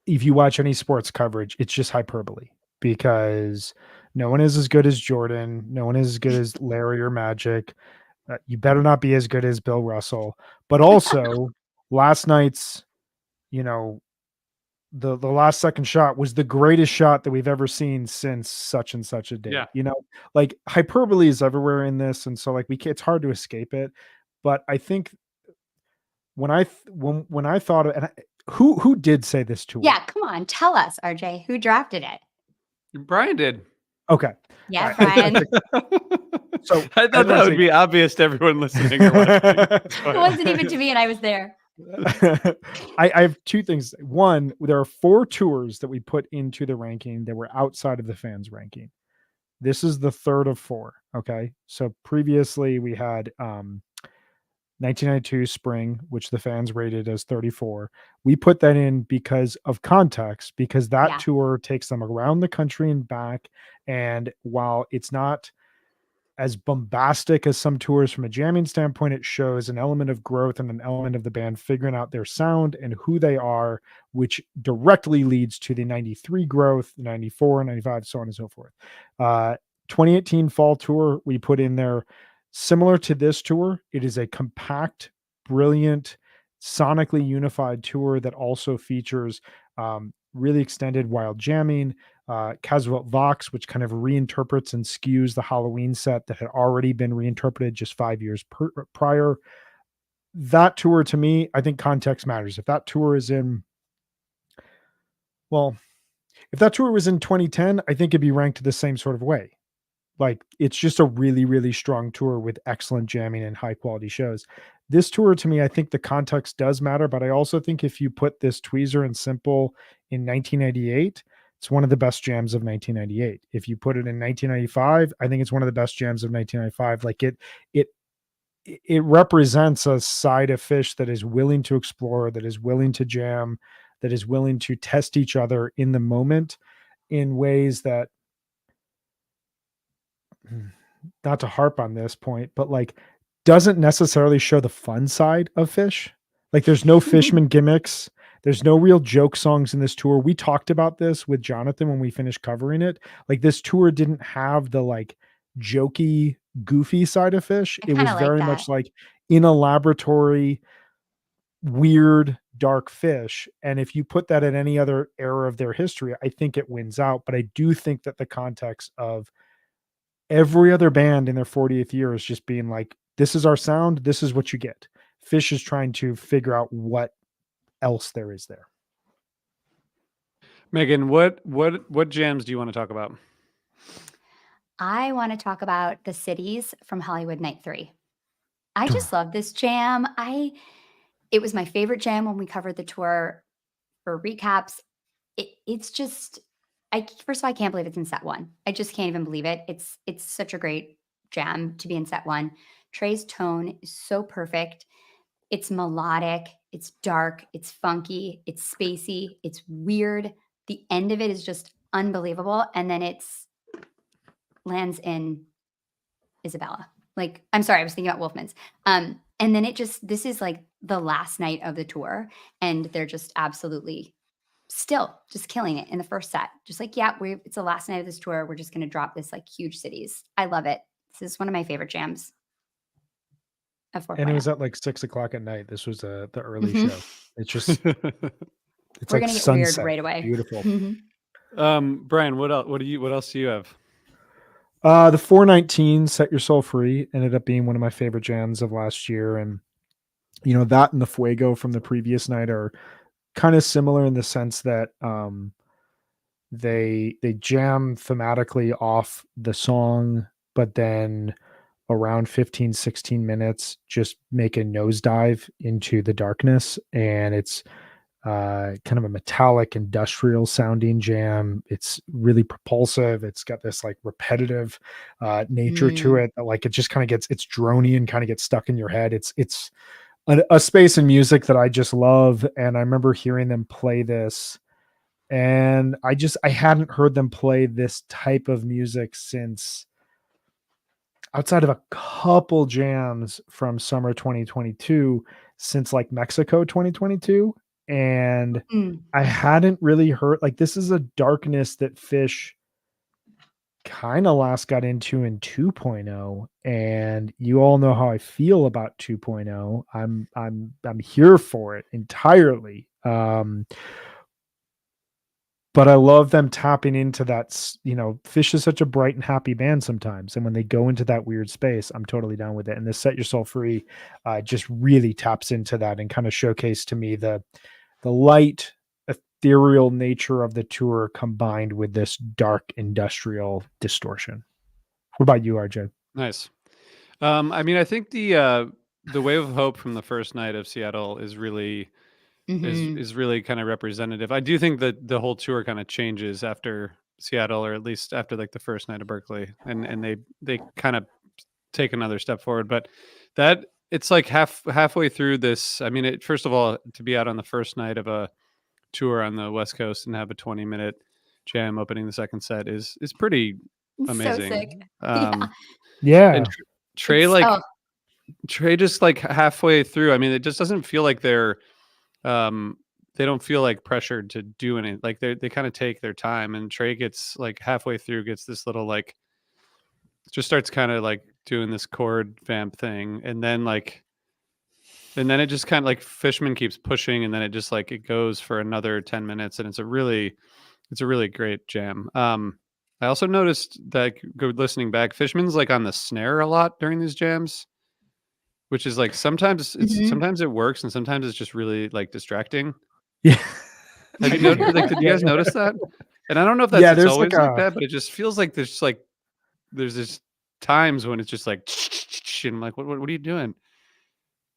if you watch any sports coverage, it's just hyperbole because no one is as good as Jordan, no one is as good as Larry or Magic. You better not be as good as Bill Russell. But also, last night's, you know, the last second shot was the greatest shot that we've ever seen since such and such a day. Yeah. You know, like hyperbole is everywhere in this, and so like it's hard to escape it. But I think when I thought of, and who did say this to yeah, come on. Tell us, RJ, who drafted it? Brian did. Okay. Yeah, All right. Brian. So I thought that would be obvious to everyone listening. Or watching. It wasn't even to me, and I was there. I have two things. One, there are 4 tours that we put into the ranking that were outside of the fans ranking. This is the 3rd of 4. Okay. So previously we had 1992 spring, which the fans rated as 34. We put that in because of context, because that Yeah. tour takes them around the country and back. And while it's not as bombastic as some tours from a jamming standpoint, it shows an element of growth and an element of the band figuring out their sound and who they are, which directly leads to the 93 growth, 94, 95, so on and so forth. 2018 fall tour, we put in there similar to this tour. It is a compact, brilliant, sonically unified tour that also features really extended wild jamming, Casual Vox, which kind of reinterprets and skews the Halloween set that had already been reinterpreted just 5 years prior. That tour, to me, I think context matters. If that tour is in, well, if that tour was in 2010, I think it'd be ranked the same sort of way. Like, it's just a really, really strong tour with excellent jamming and high quality shows. This tour, to me, I think the context does matter, but I also think if you put this Tweezer and Simple in 1998, it's one of the best jams of 1998. If you put it in 1995, I think it's one of the best jams of 1995. Like, it represents a side of Phish that is willing to explore, that is willing to jam, that is willing to test each other in the moment in ways that, not to harp on this point, but like doesn't necessarily show the fun side of Phish. Like, there's no Fishman gimmicks. There's no real joke songs in this tour. We talked about this with Jonathan when we finished covering it. Like, this tour didn't have the like jokey, goofy side of Phish. I It was kinda like very that. much like in a laboratory, weird, dark Phish. And if you put that in any other era of their history, I think it wins out. But I do think that the context of every other band in their 40th year is just being like, this is our sound, this is what you get. Phish is trying to figure out what else there is there. Megan, what jams do you want to talk about? I want to talk about the cities from Hollywood Night 3. I just love this jam. It was my favorite jam when we covered the tour for recaps. It's just, first of all, I can't believe it's in set 1. I just can't even believe it. It's such a great jam to be in set 1. Trey's tone is so perfect. It's melodic, it's dark, it's funky, it's spacey, it's weird. The end of it is just unbelievable. And then it's lands in Isabella. Like, I'm sorry, I was thinking about Wolfman's. And then this is like the last night of the tour, and they're just absolutely still just killing it in the first set. Just like, yeah, it's the last night of this tour. We're just going to drop this like huge cities. I love it. This is one of my favorite jams of 4.0. And it was at like 6:00 at night. This was the early Mhm. show. It's just, it's We're like gonna get weird sunset. right away. Beautiful. Brian, what else do you have? The 419 Set Your Soul Free ended up being one of my favorite jams of last year. And, you know, that and the Fuego from the previous night are kind of similar in the sense that they jam thematically off the song, but then around 15-16 minutes just make a nosedive into the darkness. And it's kind of a metallic industrial sounding jam. It's really propulsive. It's got this like repetitive nature to it that like it just kind of gets, it's drony and kind of gets stuck in your head. It's a space in music that I just love. And I remember hearing them play this, and I hadn't heard them play this type of music since, outside of a couple jams from summer 2022, since like Mexico 2022. And I hadn't really heard, like, this is a darkness that Phish kind of last got into in 2.0, and you all know how I feel about 2.0. I'm here for it entirely. But I love them tapping into that. You know, Phish is such a bright and happy band sometimes, and when they go into that weird space, I'm totally down with it. And this Set Your Soul Free just really taps into that and kind of showcased to me the light, ethereal nature of the tour combined with this dark industrial distortion. What about you, RJ? Nice. I mean, I think the Wave of Hope from the first night of Seattle is really is really kind of representative. I do think that the whole tour kind of changes after Seattle, or at least after like the first night of Berkeley, and they kind of take another step forward. But that it's like halfway through this. I mean, first of all, to be out on the first night of a tour on the West Coast and have a 20-minute jam opening the second set is pretty amazing. So sick. Yeah. And Trey just like halfway through. I mean, it just doesn't feel like they don't feel like pressured to do anything. Like they kind of take their time, and Trey gets like halfway through, gets this little like just starts kind of like doing this chord vamp thing, and then it just kind of like Fishman keeps pushing, and then it just like it goes for another 10 minutes, and it's a really great jam. I also noticed that listening back, Fishman's like on the snare a lot during these jams, which is like sometimes it works and sometimes it's just really like distracting. Yeah. Have you noticed? Like, did you Yeah, guys notice that? And I don't know if Yeah, it's there's always like like a- that, but it just feels like there's this times when it's just like, and I'm like, what are you doing?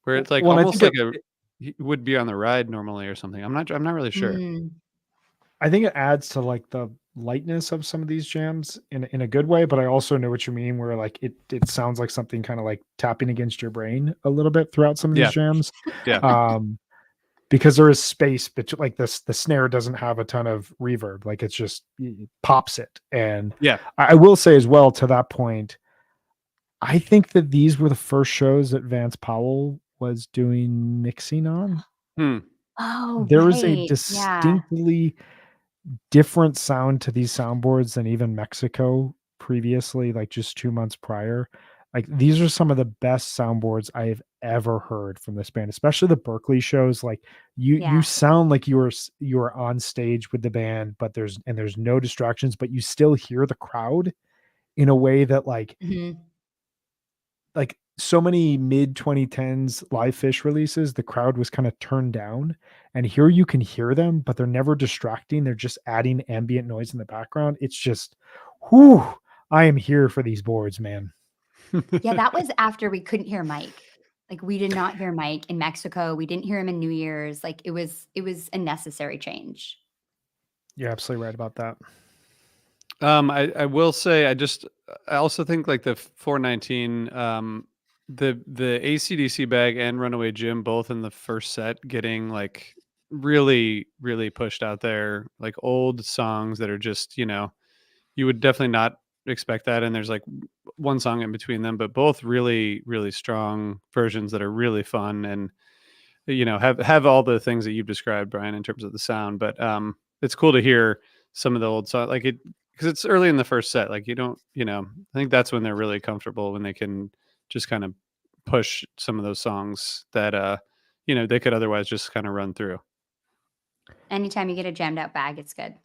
Where it's like Well, and I almost think like he would be on the ride normally or something. I'm not really sure. Mm. I think it adds to like the lightness of some of these jams in a good way, but I also know what you mean where like it sounds like something kind of like tapping against your brain a little bit throughout some of Yeah. these jams. Yeah. Because there is space, but like this, the snare doesn't have a ton of reverb. Like it's just it pops it. And Yeah. I will say as well to that point, I think that these were the first shows that Vance Powell was doing mixing on. Hmm. Oh, There is a right. Yeah. distinctly different sound to these soundboards than even Mexico previously, like just 2 months prior. Like these are some of the best soundboards I've ever heard from this band, especially the Berkeley shows. Like you Yeah. sound like you are on stage with the band, but there's no distractions, but you still hear the crowd in a way that like Mhm. so many mid 2010s live Fish releases, the crowd was kind of turned down, and here you can hear them, but they're never distracting. They're just adding ambient noise in the background. It's just, whew, I am here for these boards, man. Yeah, that was after we couldn't hear Mike. Like we did not hear Mike in Mexico. We didn't hear him in New Year's. Like it was a necessary change. You're absolutely right about that. I will say I also think like the 419 the AC/DC Bag and Runaway Jim both in the first set getting like really pushed out there, like old songs that are just, you would definitely not expect that, and there's like one song in between them, but both really strong versions that are really fun, and have all the things that you've described, Brian, in terms of the sound. But it's cool to hear some of the old songs, like it, because it's early in the first set. Like you don't, I think that's when they're really comfortable, when they can just kind of push some of those songs that they could otherwise just kind of run through. Anytime you get a jammed out bag, it's good.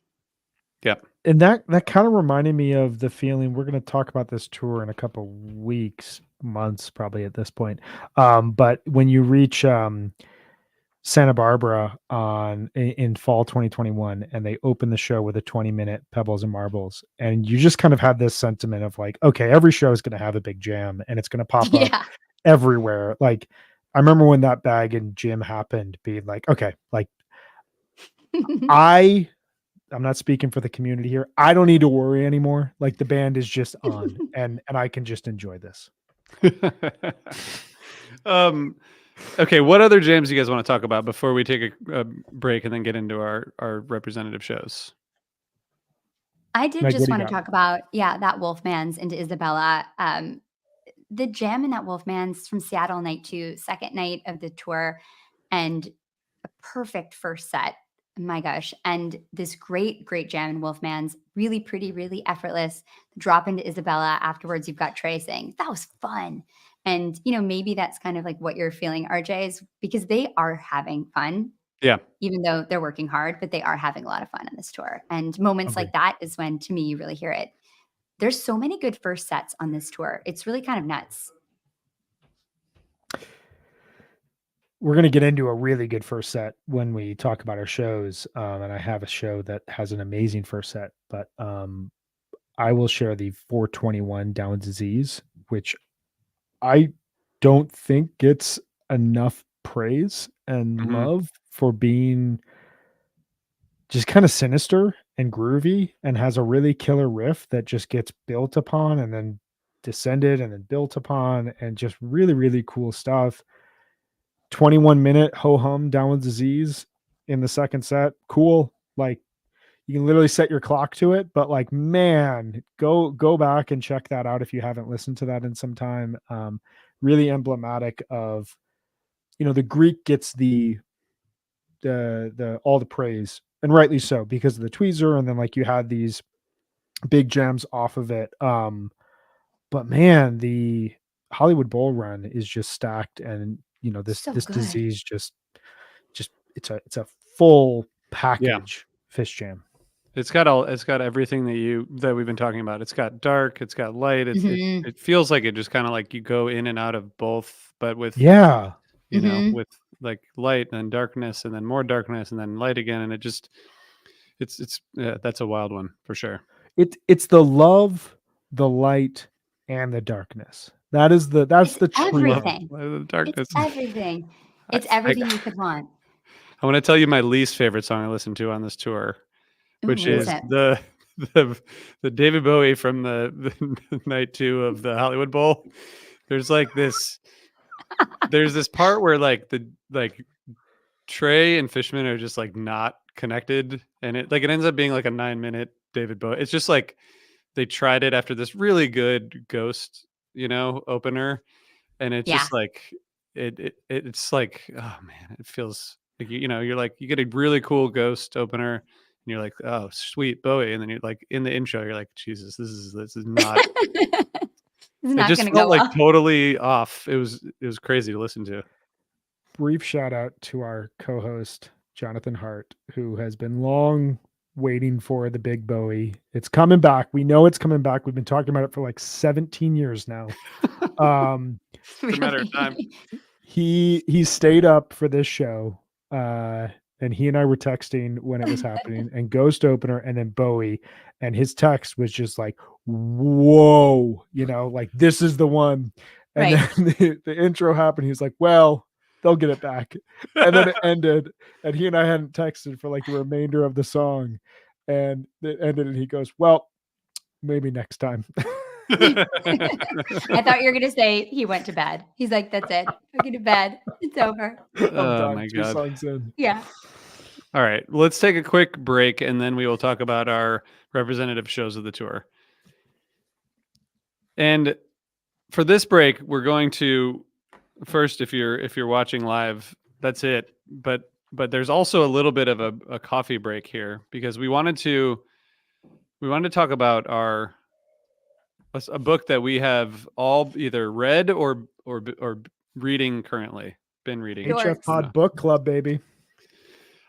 Yeah. And that kind of reminded me of the feeling. We're going to talk about this tour in a couple weeks, months, probably at this point. But when you reach Santa Barbara in fall 2021, and they open the show with a 20-minute Pebbles and Marbles, and you just kind of had this sentiment of like, okay, every show is going to have a big jam and it's going to pop up Yeah. everywhere. Like I remember when that Bag and Jim happened, being like, okay, like I'm not speaking for the community here. I don't need to worry anymore. Like the band is just on, and I can just enjoy this. Okay, what other jams do you guys want to talk about before we take a break and then get into our representative shows? I did Meg, just what do you want to got? talk about, that Wolfman's into Isabella. The jam in that Wolfman's from Seattle night 2, second night of the tour, and a perfect first set. My gosh. And this great jam in Wolfman's, really pretty, really effortless. Drop into Isabella. Afterwards, you've got Trey saying, that was fun. And, maybe that's kind of like what you're feeling, RJ, is because they are having fun. Yeah. Even though they're working hard, but they are having a lot of fun on this tour. And moments Agreed. like that is when, to me, you really hear it. There's so many good first sets on this tour. It's really kind of nuts. We're going to get into a really good first set when we talk about our shows. And I have a show that has an amazing first set, but I will share the 421 Down Disease, which I don't think gets enough praise and Mhm. love for being just kind of sinister and groovy, and has a really killer riff that just gets built upon and then descended and then built upon, and just really cool stuff. 21-minute ho hum Down with Disease in the second set. Cool. Like you can literally set your clock to it, but like, man, go back and check that out if you haven't listened to that in some time. Really emblematic of, the Greek gets the all the praise, and rightly so, because of the tweezer, and then like you had these big gems off of it. But man, the Hollywood Bowl Run is just stacked, and this So this good. disease just it's a full Yeah. package fish jam. It's got everything that we've been talking about. It's got dark, it's got light. Mhm. It feels like it just kind of like you go in and out of both, but with Yeah. Mhm. with like light and then darkness and then more darkness and then light again, and it's yeah, that's a wild one for sure. It's the love, the light, and the darkness. That's It's the trio. everything. The It's darkness. everything. I, It's I, everything you could want. I want to tell you my least favorite song I listened to on this tour, Ooh, which what is is it? the David Bowie from the night 2 of the Hollywood Bowl. There's like there's this part where like Trey and Fishman are just like not connected, and it ends up being like a 9-minute David Bowie. It's just like they tried it after this really good Ghost, opener, and it's Yeah. just like it's like, oh man, it feels like you're like you get a really cool Ghost opener, and you're like, oh sweet Bowie, and then you're like in the intro, you're like, Jesus, this is not. It's It not just gonna felt go like well. totally off. It was crazy to listen to. Brief shout out to our co-host Jonathan Hart, who has been long waiting for the big Bowie. It's coming back. We know it's coming back. We've been talking about it for like 17 years now. Um, It's a matter of time. Really? he stayed up for this show, and he and I were texting when it was happening, and Ghost opener, and then Bowie, and his text was just like, "Whoa," like this is the one. And Right. then the intro happened. He was like, "Well, they'll get it back," and then it ended, and he and I hadn't texted for like the remainder of the song, and it ended, and he goes, "Well, maybe next time." I thought you were gonna say he went to bed. He's like, "That's it. I'm going to bed. It's over." I'm Oh done. my 2 God. songs in. Yeah. All right, let's take a quick break, and then we will talk about our representative shows of the tour. And for this break, we're going to first, if you're watching live, that's it. But there's also a little bit of a coffee break here, because we wanted to talk about a book that we have all either read or reading currently, been reading. Yours. HF Pod Book Club, baby.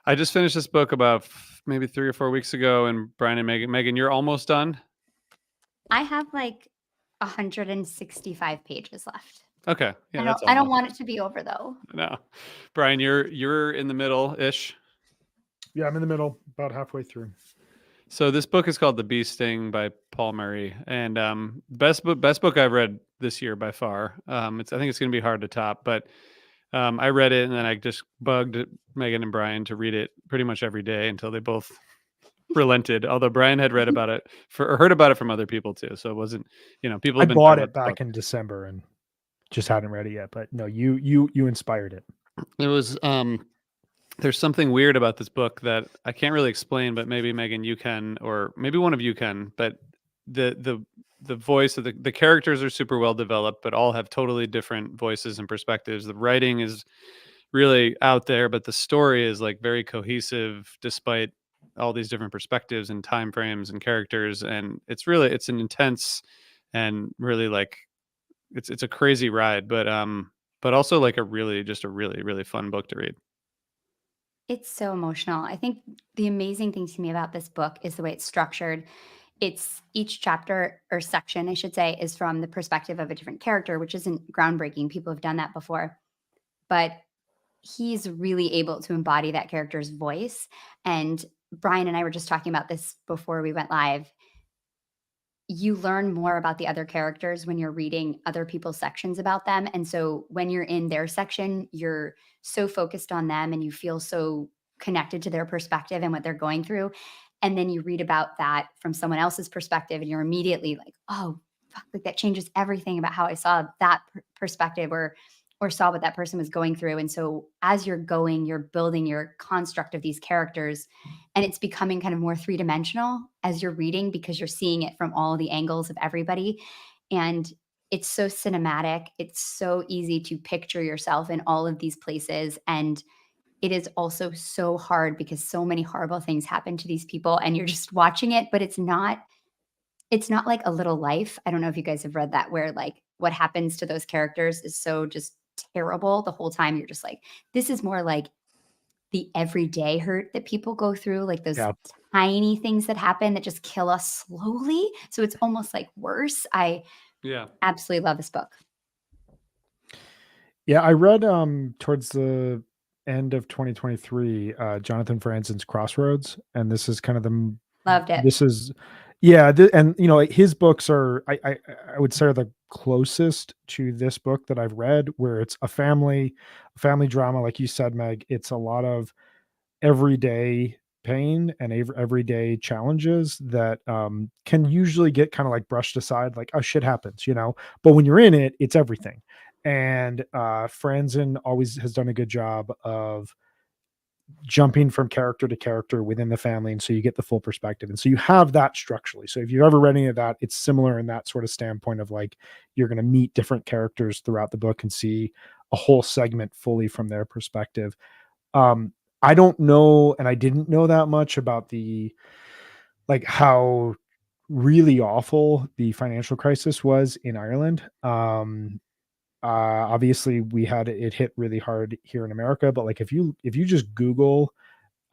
I just finished this book about maybe 3 or 4 weeks ago, and Brian and Megan, you're almost done. I have like 165 pages left. Okay, yeah, that's I don't almost. want it to be over though. No, Brian, you're in the middle ish. Yeah, I'm in the middle, about halfway through. So this book is called The Bee Sting by Paul Murray, and best book I've read this year by far. I think it's going to be hard to top, but I read it, and then I just bugged Megan and Brian to read it pretty much every day until they both relented. Although Brian had read about it or heard about it from other people too, so it wasn't, people I have been bought talking it about the book. back in December and just hadn't read it yet. But no, you inspired it. It was there's something weird about this book that I can't really explain, but maybe Megan you can, or maybe one of you can. But the voice of the characters are super well developed, but all have totally different voices and perspectives. The writing is really out there, but the story is like very cohesive despite all these different perspectives and time frames and characters. And it's an intense and really like it's a crazy ride, but also like a really really fun book to read. It's so emotional. I think the amazing thing to me about this book is the way it's structured. It's each chapter or section, I should say, is from the perspective of a different character, which isn't groundbreaking. People have done that before. But he's really able to embody that character's voice. And Brian and I were just talking about this before we went live. You learn more about the other characters when you're reading other people's sections about them. And so when you're in their section, you're so focused on them and you feel so connected to their perspective and what they're going through. And then you read about that from someone else's perspective and you're immediately like, oh, fuck, like that changes everything about how I saw that perspective or saw what that person was going through. And so as you're going, you're building your construct of these characters and it's becoming kind of more three-dimensional as you're reading because you're seeing it from all the angles of everybody. And it's so cinematic. It's so easy to picture yourself in all of these places. And it is also so hard because so many horrible things happen to these people and you're just watching it, but it's not it's not like A Little Life. I don't know if you guys have read that, where like what happens to those characters is so just terrible the whole time. You're just like, this is more like the everyday hurt that people go through, like those Yeah. tiny things that happen that just kill us slowly. So it's almost like worse. I Yeah. absolutely love this book. Yeah, I read towards the end of 2023 Jonathan Franzen's Crossroads, and this is kind of the Loved it. this is yeah, and you know, his books are I would say are the closest to this book that I've read, where it's a family drama, like you said, Meg. It's a lot of everyday pain and everyday challenges that can usually get kind of like brushed aside, like, oh, shit happens, you know. But when you're in it, it's everything. And Franzen always has done a good job of jumping from character to character within the family, and so you get the full perspective, and so you have that structurally. So if you've ever read any of that, it's similar in that sort of standpoint of like, you're going to meet different characters throughout the book and see a whole segment fully from their perspective. I don't know, and I didn't know that much about the like how really awful the financial crisis was in Ireland. Obviously we had it hit really hard here in America, but like if you just Google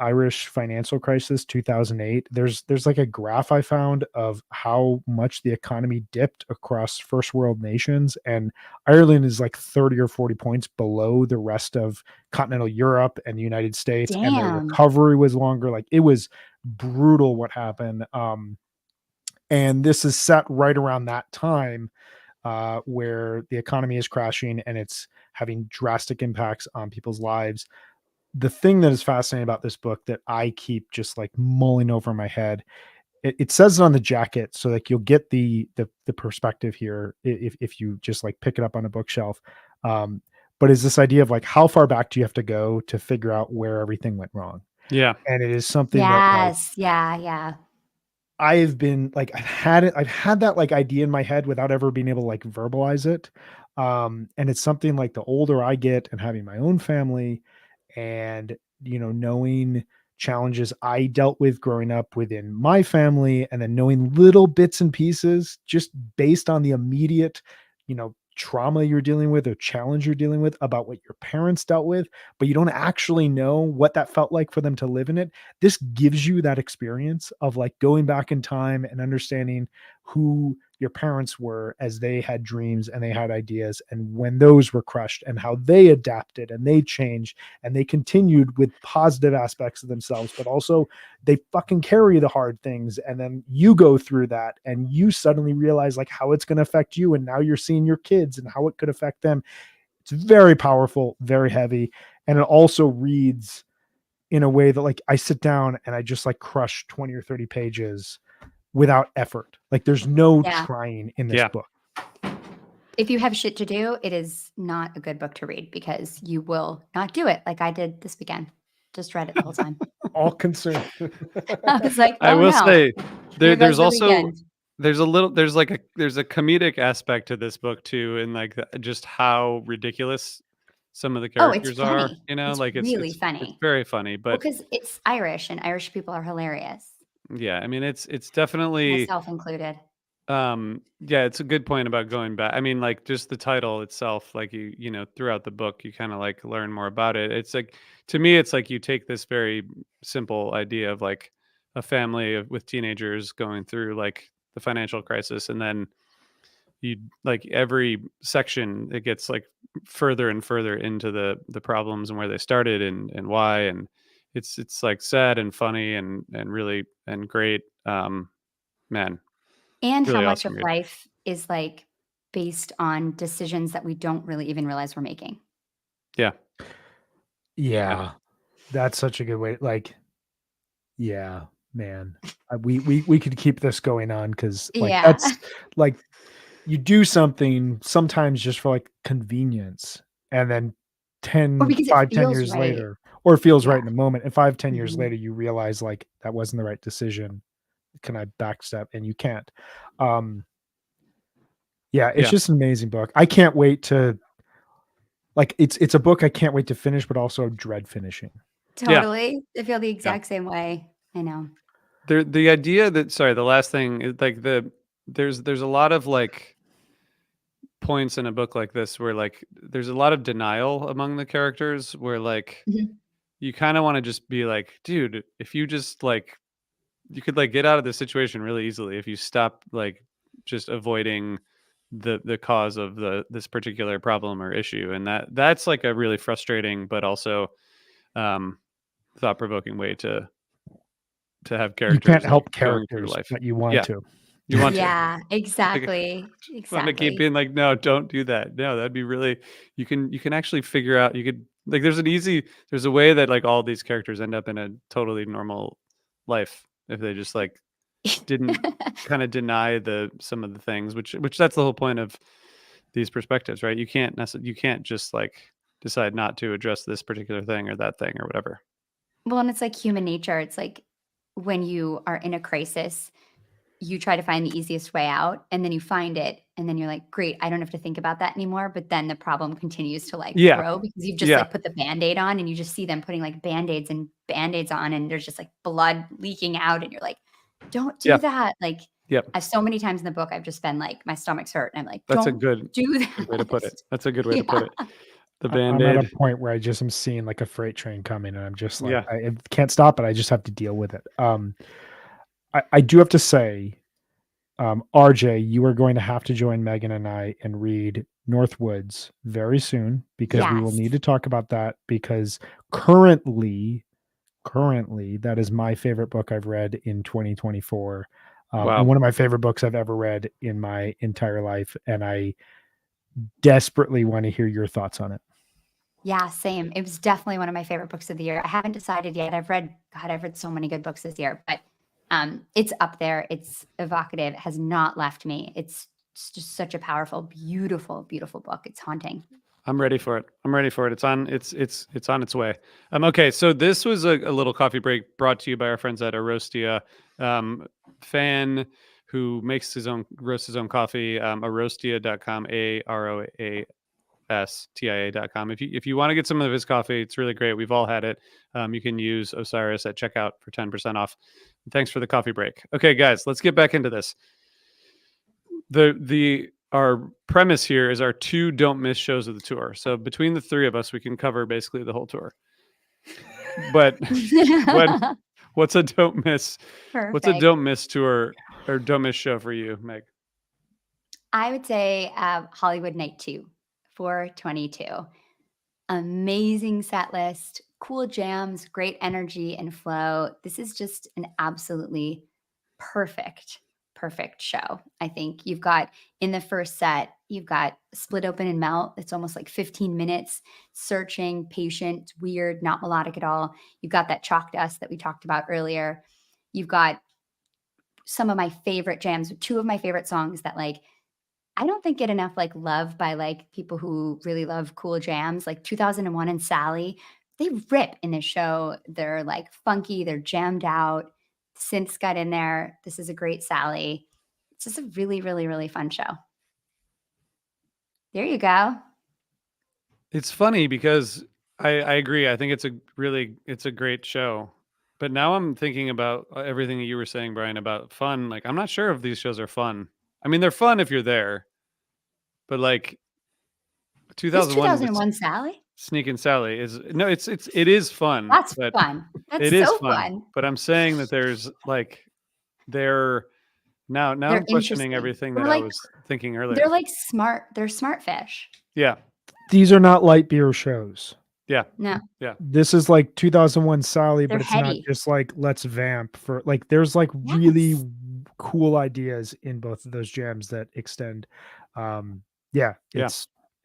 Irish financial crisis 2008, there's like a graph I found of how much the economy dipped across first world nations, and Ireland is like 30 or 40 points below the rest of continental Europe and the United States, and their Damn. recovery was longer. Like, it was brutal what happened. And this is set right around that time where the economy is crashing and it's having drastic impacts on people's lives. The thing that is fascinating about this book that I keep just like mulling over in my head, it says it on the jacket, so like you'll get the perspective here if you just like pick it up on a bookshelf. But is this idea of like, how far back do you have to go to figure out where everything went wrong? Yeah. And it is something that like, Yes. Yeah. I've been like, I've had that like idea in my head without ever being able to like verbalize it. And it's something like, the older I get and having my own family, and you know, knowing challenges I dealt with growing up within my family, and then knowing little bits and pieces just based on the immediate, you know, trauma you're dealing with or challenge you're dealing with about what your parents dealt with, but you don't actually know what that felt like for them to live in it. This gives you that experience of like going back in time and understanding who your parents were as they had dreams and they had ideas, and when those were crushed, and how they adapted and they changed and they continued with positive aspects of themselves, but also they fucking carry the hard things. And then you go through that and you suddenly realize like how it's going to affect you. And now you're seeing your kids and how it could affect them. It's very powerful, very heavy. And it also reads in a way that like I sit down and I just like crush 20 or 30 pages without effort. Like, there's no Yeah. trying in this Yeah. book. If you have shit to do, it is not a good book to read because you will not do it like I did this weekend. Just read it the whole time. All concerned. I was like, I oh, will no. say Here goes there's the also weekend. there's a comedic aspect to this book too, and like just how ridiculous some of the Oh, it's characters are. funny. You know, It's like really it's funny. very funny. But Because it's Irish and Irish people are hilarious, yeah, I mean, it's definitely myself included. yeah, it's a good point about going back. I mean, like just the title itself, like you know, throughout the book you kind of like learn more about it. It's like, to me, it's like you take this very simple idea of like a family with teenagers going through like the financial crisis, and then you like every section it gets like further and further into the problems and where they started and why, and it's like sad and funny and really and great. Man, And how really much awesome of read. life is like based on decisions that we don't really even realize we're making. Yeah. Yeah. That's such a good way. Like, yeah, man. We could keep this going on, because like Yeah. that's like, you do something sometimes just for like convenience, and then Or because it 5, 10 feels years right. later, or it feels Yeah. right in the moment, and 5, 10 years Mhm. later you realize like that wasn't the right decision. Can I backstep? And you can't. Um yeah, it's Yeah. just an amazing book. I can't wait to like, it's a book I can't wait to finish, but also dread finishing. Yeah. Totally. I feel the exact same way. I know. The idea that, sorry, the last thing is like there's a lot of like points in a book like this where like there's a lot of denial among the characters where like Mhm. you kind of want to just be like, dude, if you just like you could like get out of this situation really easily if you stop like just avoiding the cause of this particular problem or issue. And that's like a really frustrating but also um thought-provoking way to have You characters can't help like going through characters, life. but you want Yeah, to. you want to. Yeah, Like, exactly. want to keep Exactly. being like, no, don't do that. No, that'd be really. You can actually figure out. You could like. There's a way that like all these characters end up in a totally normal life if they just like didn't kind of deny some of the things, which that's the whole point of these perspectives, right? You can't just like decide not to address this particular thing or that thing or whatever. Well, and it's like human nature. It's like when you are in a crisis, you try to find the easiest way out and then you find it and then you're like, great, I don't have to think about that anymore. But then the problem continues to like Yeah, grow because you've just yeah, like put the band-aid on and you just see them putting like band-aids and band-aids on and there's just like blood leaking out and you're like, don't do yeah, that. Like yep. so many times in the book, I've just been like, my stomach's hurt. And I'm like, That's a don't good do that. way to put it. That's a good way to put it. The I'm at a Band-Aid. point where I just am seeing like a freight train coming, and I'm just like, Yeah. I can't stop it. I just have to deal with it. I do have to say, RJ, you are going to have to join Megan and I and read Northwoods very soon because we will Yes. need to talk about that because currently that is my favorite book I've read in 2024. Wow. And one of my favorite books I've ever read in my entire life. And I desperately want to hear your thoughts on it. Yeah, same. It was definitely one of my favorite books of the year. I haven't decided yet. I've read so many good books this year, but it's up there. It's evocative. It has not left me. It's just such a powerful, beautiful, beautiful book. It's haunting. I'm ready for it. It's on its way. Okay, so this was a little coffee break brought to you by our friends at Arostia. Fan who roasts his own coffee, arostia.com, AROASTIA.com. If you want to get some of his coffee, it's really great. We've all had it. You can use Osiris at checkout for 10% off. Thanks for the coffee break. Okay, guys, let's get back into this. Our premise here is our 2 don't miss shows of the tour. So between the 3 of us, we can cover basically the whole tour. But what's a don't miss? Perfect. What's a don't miss tour or don't miss show for you, Meg? I would say Hollywood Night 2, 422. Amazing set list, cool jams, great energy and flow. This is just an absolutely perfect show. I think you've got in the first set, you've got Split Open and Melt. It's almost like 15 minutes, searching, patient, weird, not melodic at all. You've got that Chalk Dust that we talked about earlier. You've got some of my favorite jams, 2 of my favorite songs that like I don't think get enough like love by like people who really love cool jams, like 2001 and Sally. They rip in this show. They're like funky, they're jammed out. Synths got in there. This is a great Sally. It's just a really, really, really fun show. There you go. It's funny because I agree. I think it's a great show. But now I'm thinking about everything that you were saying, Brian, about fun. Like, I'm not sure if these shows are fun. I mean, they're fun if you're there, but like This 2001 with 2001 Sally? Sneakin' Sally it is fun. That's but fun. That's it is so fun. fun. But I'm saying that there's like now They're I'm questioning interesting. everything They're that I like- was thinking earlier. They're like smart. They're smart fish. Yeah. These are not light beer shows. No, This is like 2001 Sally, They're but it's heady. not just like let's vamp for like there's like really cool ideas in both of those jams that extend. Yeah.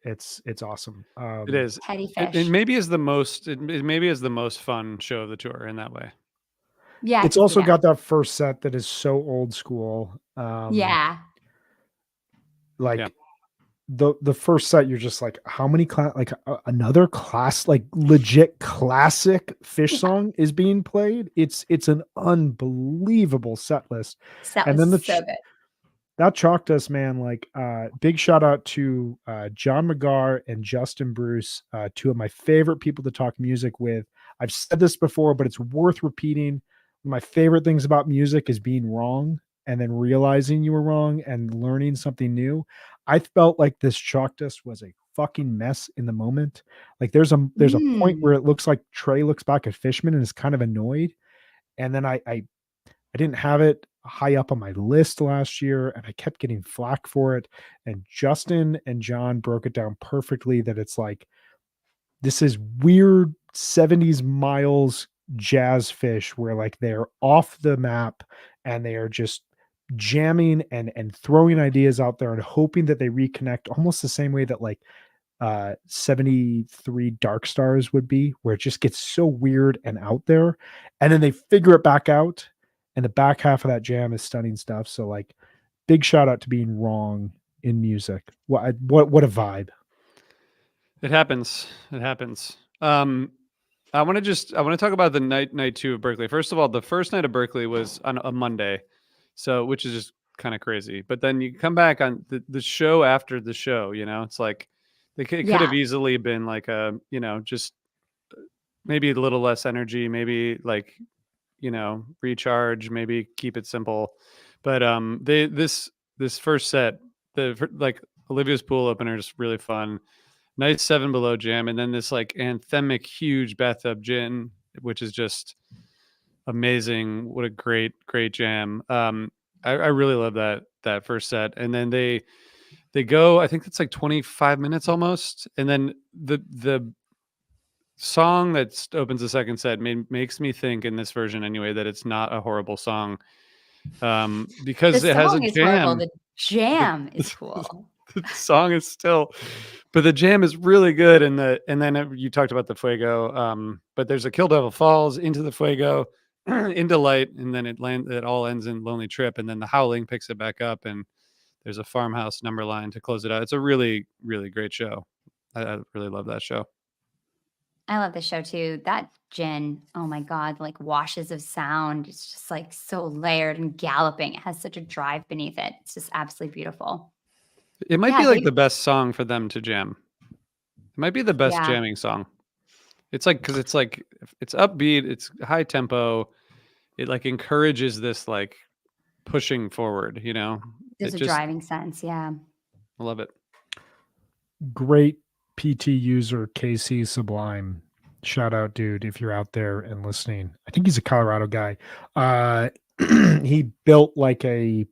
It's awesome. It is. heady fish. It maybe is the most fun show of the tour in that way. Yeah. I It's can see also that. got that first set that is so old school. Yeah. Like Yeah. the first set, you're just like, how many another class, like legit classic Fish song is being played. It's an unbelievable set list. That And was then so good. that Chalk Dust, man, like big shout out to John McGar and Justin Bruce, 2 of my favorite people to talk music with. I've said this before, but it's worth repeating. One of my favorite things about music is being wrong. and then realizing you were wrong and learning something new. I felt like this chalk test was a fucking mess in the moment. Like there's a point where it looks like Trey looks back at Fishman and is kind of annoyed. And then I didn't have it high up on my list last year, and I kept getting flack for it. And Justin and John broke it down perfectly that it's like, this is weird 70s miles jazz fish where like they're off the map and they are just jamming and throwing ideas out there and hoping that they reconnect almost the same way that like 73 Dark Stars would be, where it just gets so weird and out there, and then they figure it back out, and the back half of that jam is stunning stuff. So like big shout out to being wrong in music. What a vibe. It happens. It happens. I want to talk about the night 2 of Berkeley. First of all, the first night of Berkeley was on a Monday, so which is just kind of crazy. But then you come back on the show after the show. It's like it could have easily been like a just maybe a little less energy, maybe like recharge, maybe keep it simple. But this first set, like Olivia's Pool opener is really fun. Nice 7 Below jam, and then this like anthemic huge bathtub gin, which is just amazing. What a great jam. I really love that first set, and then they go, I think it's like 25 minutes almost, and then the song that opens the second set makes me think, in this version anyway, that it's not a horrible song, because The it has a song is jam. horrible. The jam is cool. The song is still, but the jam is really good. And then you talked about the Fuego, but there's a Kill Devil Falls into the Fuego, into Light, and then it all ends in Lonely Trip, and then the Howling picks it back up, and there's a Farmhouse number line to close it out. It's a really, really great show. I really love that show. I love the show too. That gin, oh my God, like washes of sound. It's just like so layered and galloping. It has such a drive beneath it. It's just absolutely beautiful. It might Yeah, be like they- the best song for them to jam. It might be the best Yeah. jamming song. It's like, because it's like, it's upbeat, it's high tempo. It like encourages this like pushing forward, There's It a just, driving sense. Yeah. I love it. Great PT user KC Sublime. Shout out, dude, if you're out there and listening. I think he's a Colorado guy. He built like a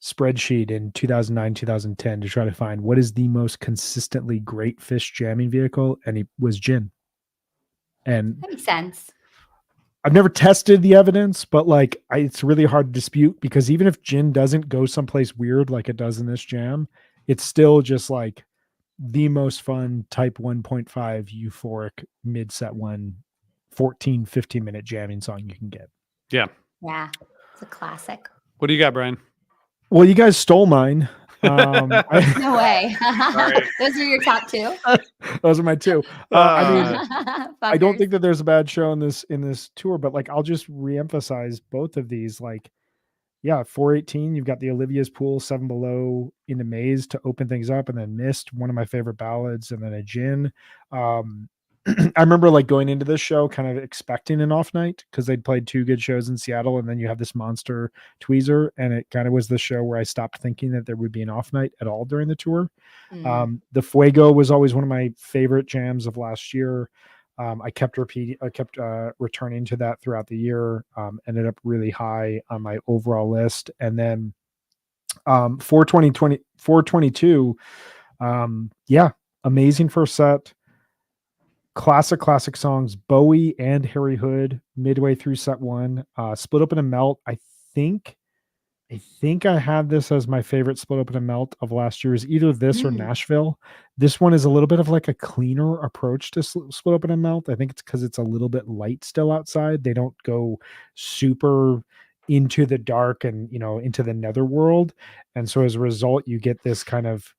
spreadsheet in 2009, 2010 to try to find what is the most consistently great fish jamming vehicle, and he was gin. And That makes sense. I've never tested the evidence, but like it's really hard to dispute, because even if gin doesn't go someplace weird like it does in this jam, it's still just like the most fun type 1.5 euphoric mid set 15 minute jamming song you can get. Yeah. Yeah. It's a classic. What do you got, Brian? Well, you guys stole mine. No way. Those are your top two. Those are my two. I mean, I don't Fuckers. think that there's a bad show in this tour, but like I'll just reemphasize both of these. Like, yeah, 418, you've got the Olivia's Pool, 7 Below, Into Maze to open things up, and then Mist, one of my favorite ballads, and then a gin. I remember like going into this show kind of expecting an off night, because they'd played 2 good shows in Seattle, and then you have this monster tweezer, and it kind of was the show where I stopped thinking that there would be an off night at all during the tour. The Fuego was always one of my favorite jams of last year. I kept returning to that throughout the year. Ended up really high on my overall list, and then 422. Yeah, amazing first set. Classic songs. Bowie and Harry Hood midway through set 1. Split Open and Melt. I think I had this as my favorite Split Open and Melt of last year. Is either this or Nashville. This one is a little bit of like a cleaner approach to Split Open and Melt. I think it's because it's a little bit light still outside. They don't go super into the dark and into the netherworld, and so as a result you get this kind of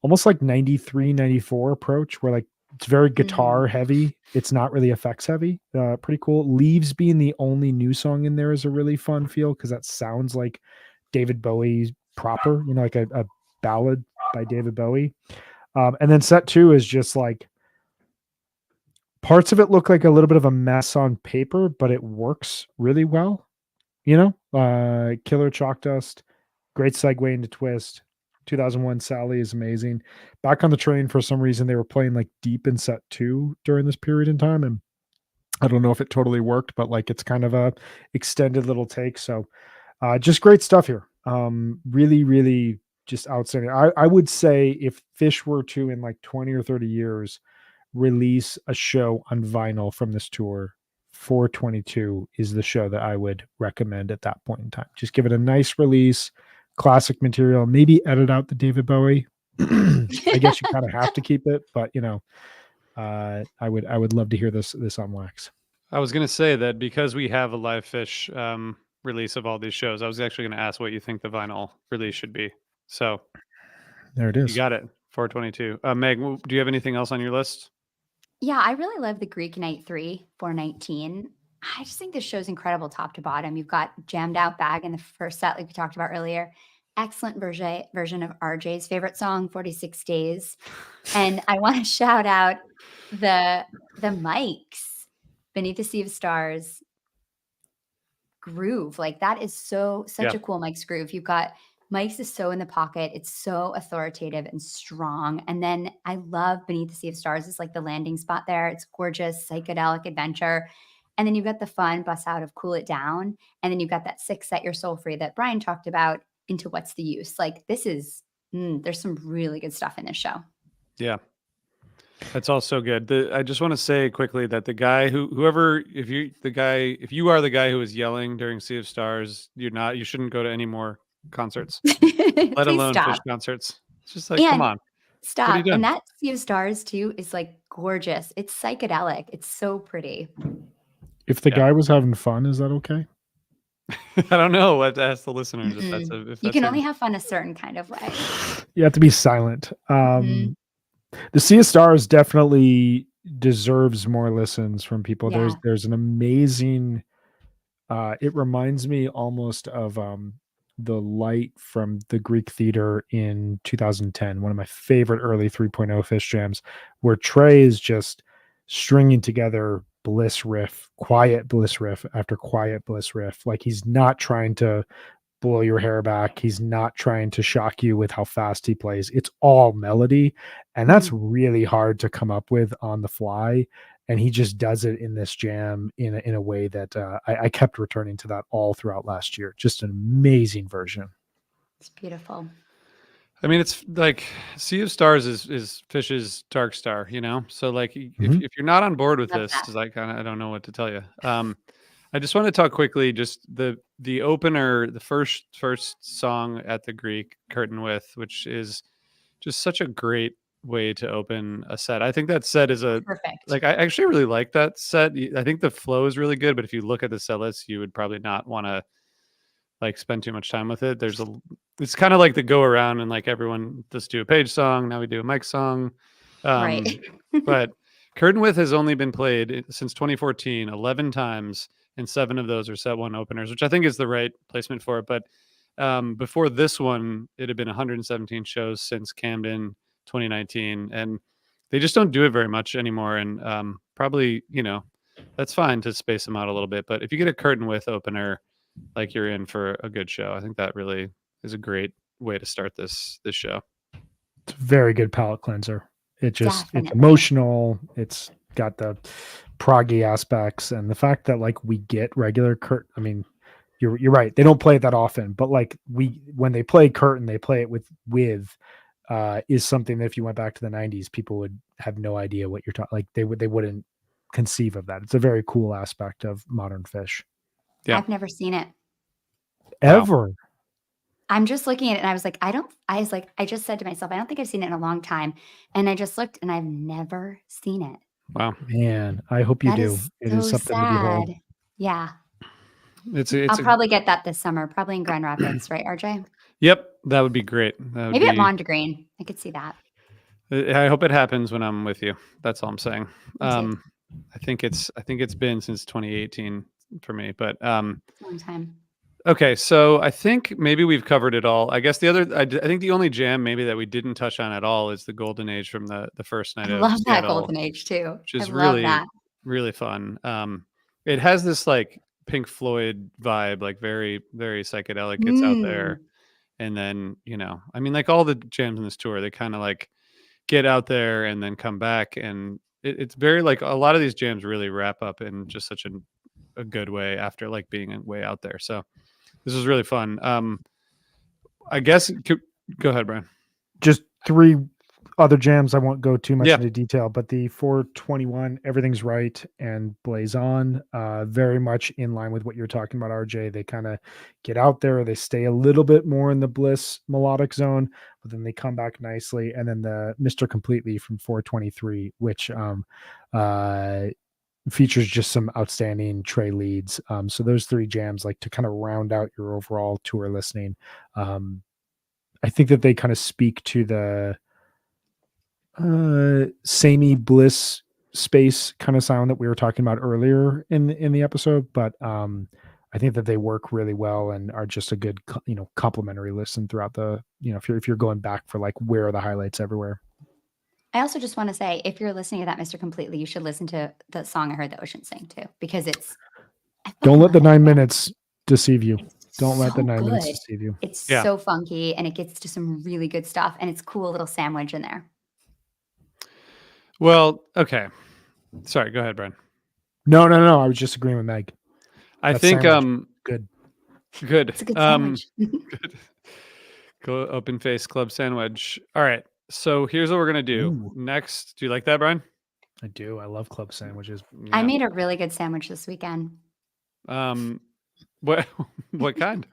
almost like 93 94 approach where like it's very guitar heavy. It's not really effects heavy. Pretty cool. Leaves being the only new song in there is a really fun feel, because that sounds like David Bowie proper, like a ballad by David Bowie. And then set 2 is just like parts of it look like a little bit of a mess on paper, but it works really well. Killer Chalk Dust, great segue into Twist. 2001 Sally is amazing. Back on the Train, for some reason, they were playing like deep in set 2 during this period in time. And I don't know if it totally worked, but like it's kind of a extended little take. So just great stuff here. Really, really just outstanding. I would say if Fish were to, in like 20 or 30 years, release a show on vinyl from this tour, 422 is the show that I would recommend at that point in time. Just give it a nice release, classic material, maybe edit out the David Bowie. I guess you kind of have to keep it, but you know, I would love to hear this on wax. I was going to say that because we have a live Fish release of all these shows, I was actually going to ask what you think the vinyl release should be. So there it you is. got it. 422. Meg, do you have anything else on your list? Yeah, I really love the Greek Night 3, 419. I just think this show's incredible top to bottom. You've got Jammed Out Bag in the first set, like we talked about earlier. Excellent version of RJ's favorite song, 46 Days. And I want to shout out the mics, Beneath the Sea of Stars groove. Like that is such a cool Mike's groove. You've got Mike's is so in the pocket. It's so authoritative and strong. And then I love Beneath the Sea of Stars. It's like the landing spot there. It's gorgeous, psychedelic adventure. And then you've got the fun bust out of Cool It Down. And then you've got that 6 Set Your Soul Free that Brian talked about into What's the Use. Like this is, there's some really good stuff in this show. Yeah. That's all so good. I just want to say quickly that the guy if you are the guy who was yelling during Sea of Stars, you shouldn't go to any more concerts, let alone Fish concerts. It's just like, come on. Stop. And that Sea of Stars too is like gorgeous. It's psychedelic. It's so pretty. If the guy was having fun, is that okay? I don't know. Let's ask the listeners if that's you can only have fun a certain kind of way. You have to be silent. The Sea of Stars definitely deserves more listens from people. Yeah. There's an amazing it reminds me almost of the light from the Greek Theater in 2010, one of my favorite early 3.0 Fish jams, where Trey is just stringing together bliss riff, quiet bliss riff after quiet bliss riff. Like he's not trying to blow your hair back. He's not trying to shock you with how fast he plays. It's all melody. And that's really hard to come up with on the fly. And he just does it in this jam in a way that I kept returning to that all throughout last year. Just an amazing version. It's beautiful. I mean, it's like Sea of Stars is Fish's Dark Star, you know? So like if you're not on board with this, I don't know what to tell you. I just want to talk quickly, just the opener, the first song at the Greek, Curtain With, which is just such a great way to open a set. I think that set is perfect. Like, I actually really like that set. I think the flow is really good, but if you look at the set list, you would probably not want to like spend too much time with it. It's kind of like the go around and like everyone just do a Page song. Now we do a Mike song. Right. But Curtain With has only been played since 2014, 11 times. And 7 of those are set 1 openers, which I think is the right placement for it. But before this one, it had been 117 shows since Camden 2019. And they just don't do it very much anymore. And probably, that's fine to space them out a little bit. But if you get a Curtain With opener, like you're in for a good show. I think that really is a great way to start this show. It's a very good palate cleanser. It's emotional. It's got the proggy aspects, and the fact that like we get regular Curtain. I mean, you're right. They don't play it that often, but like when they play Curtain, they play it with is something that if you went back to the 90s, people would have no idea what you're talking. Like they wouldn't conceive of that. It's a very cool aspect of modern Fish. Yeah. I've never seen it ever. Wow. I'm just looking at it and I was like, I just said to myself, I don't think I've seen it in a long time. And I just looked and I've never seen it. Wow. Man, I hope you do. It is something to behold. Yeah. I'll probably get that this summer, probably in Grand Rapids, right, RJ? Yep. That would be great. Maybe at Mondegreen. I could see that. I hope it happens when I'm with you. That's all I'm saying. I think it's been since 2018 for me, but a long time. Okay, so I think maybe we've covered it all. I guess I think the only jam maybe that we didn't touch on at all is the Golden Age from the first night. I love that Golden Age too. Which is really fun. It has this like Pink Floyd vibe, like very, very psychedelic. It's out there. And then, I mean, like all the jams in this tour, they kind of like get out there and then come back. And it's very like a lot of these jams really wrap up in just such a good way after like being way out there. So this was really fun. I guess, go ahead, Brian. Just 3 other jams. I won't go too much Yeah. into detail, but the 421, Everything's Right, and Blaze On, very much in line with what you're talking about, RJ. They kind of get out there, they stay a little bit more in the bliss melodic zone, but then they come back nicely. And then the Mr. Completely from 423, which features just some outstanding Trey leads. So those 3 jams, like to kind of round out your overall tour listening. I think that they kind of speak to the samey bliss space kind of sound that we were talking about earlier in the episode, but I think that they work really well and are just a good complimentary listen throughout the if you're going back for like where are the highlights everywhere. I also just want to say, if you're listening to that Mr. Completely, you should listen to the song I heard the ocean sing too, because Don't let the 9 minutes deceive you. Don't let the so 9 minutes good. deceive you. It's Yeah. so funky, and it gets to some really good stuff, and it's cool little sandwich in there. Well, okay. Sorry, go ahead, Brian. No. I was just agreeing with Meg. I That think sandwich, good. good. It's a good sandwich. Good. Go open face club sandwich. All right. So here's what we're gonna do Ooh. next. Do you like that, Brian? I do. I love club sandwiches. I Yeah. made a really good sandwich this weekend. What kind?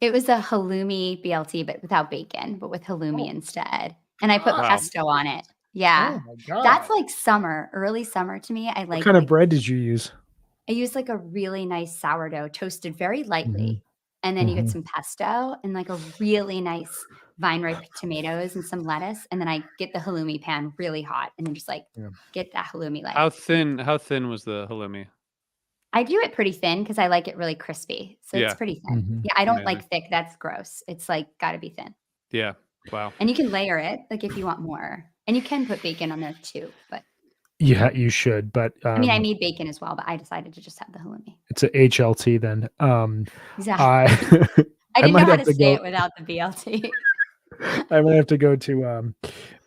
It was a halloumi BLT, but without bacon, but with halloumi instead. And I put Wow. pesto on it. Yeah. Oh my god. That's like summer, early summer to me. I What like kind of bread did you use? I use like a really nice sourdough toasted very lightly. Mhm. And then you get Mhm. some pesto and like a really nice vine ripe tomatoes and some lettuce. And then I get the halloumi pan really hot and then just like Yeah. get that halloumi like How thin was the halloumi? I do it pretty thin because I like it really crispy. So Yeah. it's pretty thin. Mhm. Yeah, I don't Amazing. like thick. That's gross. It's like gotta be thin. Yeah. Wow. And you can layer it like if you want more. And you can put bacon on there too. But Yeah, you should, but I mean I made bacon as well, but I decided to just have the halloumi. it's a HLT then. Exactly. I I didn't know might how have to to say go- it without the BLT. I might have to go to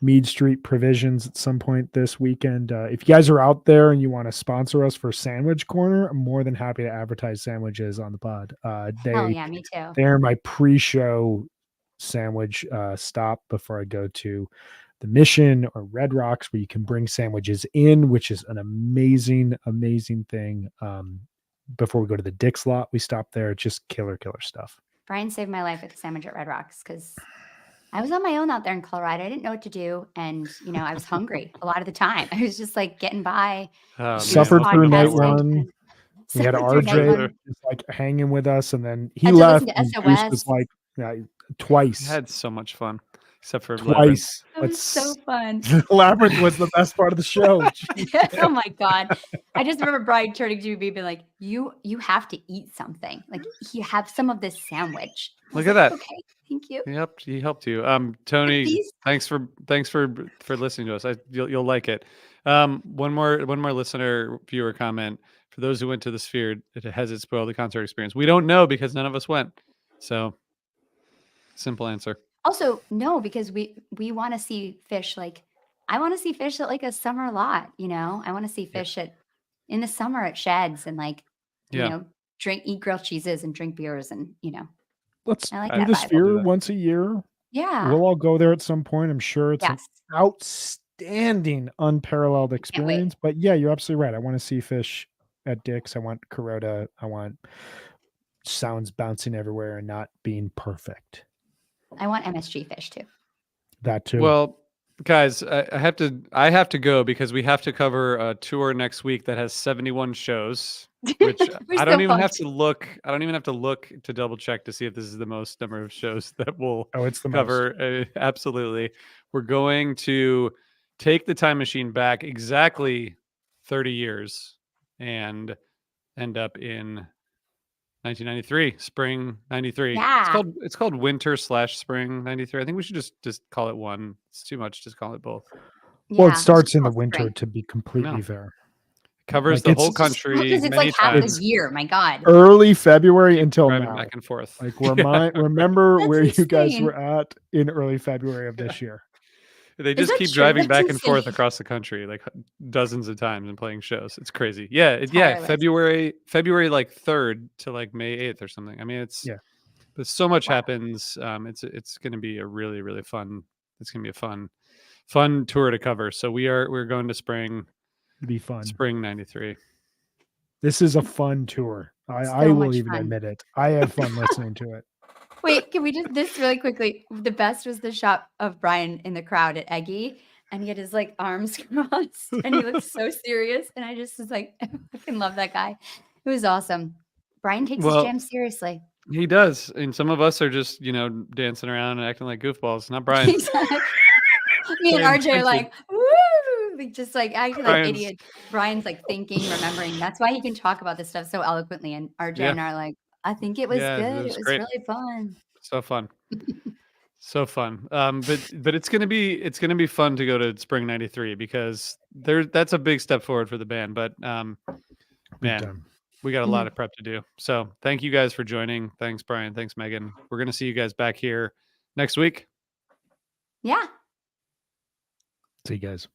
Mead Street Provisions at some point this weekend. If you guys are out there and you want to sponsor us for Sandwich Corner, I'm more than happy to advertise sandwiches on the pod. Hell yeah, me too. They're my pre-show sandwich stop before I go to the Mission or Red Rocks, where you can bring sandwiches in, which is an amazing thing. Before we go to the Dick's lot, we stop there. Just killer stuff. Brian saved my life with the sandwich at Red Rocks because I was on my own out there in Colorado. I didn't know what to do. And, I was hungry a lot of the time. I was just like getting by. Oh, man. Suffered through night podcasting. one. We had Suffered through night RJ one. just like hanging with us, and then he Had to left. listen to And Goose was SOS. like I twice. had so much fun, except for Labyrinth. Twice. It was so fun. Labyrinth was the best part of the show. Oh my God. I just remember Brian turning to me being like, you have to eat something. Like you have some of this sandwich. I was Look at like, that. Okay, thank you. He helped you. Tony, Please. thanks for listening to us. You'll like it. One more listener viewer comment. For those who went to the Sphere, has it spoiled the concert experience? We don't know because none of us went. So simple answer. Also, no, because we want to see fish like I want to see fish at like a summer lot, I want to see fish in the summer at sheds and like, Yeah. eat grilled cheeses and drink beers and Let's I like do that the vibe. I'll do Sphere that. once a year. yeah. We'll all go there at some point. I'm sure it's Yes. an outstanding, unparalleled experience. But yeah, you're absolutely right. I want to see fish at Dick's. I want Kuroda. I want sounds bouncing everywhere and not being perfect. I want MSG fish too. That too. Well, guys, I have to go because we have to cover a tour next week that has 71 shows, which We're I don't so even have pumped. to look. I don't even have to look to double check to see if this is the most number of shows that we'll it's the most. cover. Absolutely. We're going to take the time machine back exactly 30 years and end up in 1993, spring 93. Yeah. It's called winter/spring 93. I think we should just call it one. It's too much. Just call it both. Well, Yeah, it starts in the called winter, spring. to be completely No. fair. Covers Like, the it's whole just- country Because it's many like half times. the year. My God. early February until Driving now. back and forth. Like Yeah. remember That's where you guys insane. were at in early February of this year. They Is just that keep true? driving That's back and forth insane. across the country like dozens of times and playing shows. It's crazy. Yeah, Tireless. February like 3rd to like May 8th or something. I mean, Yeah. but so much Wow. happens. It's going to be a really really fun. It's going to be a fun tour to cover. So we're going to spring It'd be fun. 93. This is a fun tour. I So will much even fun. admit it. I have fun listening to it. Wait, can we just this really quickly? The best was the shot of Brian in the crowd at Eggy, and he had his like arms crossed, and he looked so serious. And I just was like, I fucking love that guy. It was awesome. Brian takes his Well, jam seriously. He does, and some of us are just dancing around and acting like goofballs. Not Brian. Exactly. Me and Brian RJ are takes like, woo, like, just like acting like Brian's- idiots. Brian's like thinking, remembering. That's why he can talk about this stuff so eloquently. And RJ Yeah. and I are like, I think it was Yeah, it good. was It was great. really fun. So fun. So fun. But it's gonna be fun to go to Spring '93 because that's a big step forward for the band. But Big man, time. we got a lot of prep to do. So thank you guys for joining. Thanks, Brian. Thanks, Megan. We're gonna see you guys back here next week. Yeah. See you guys.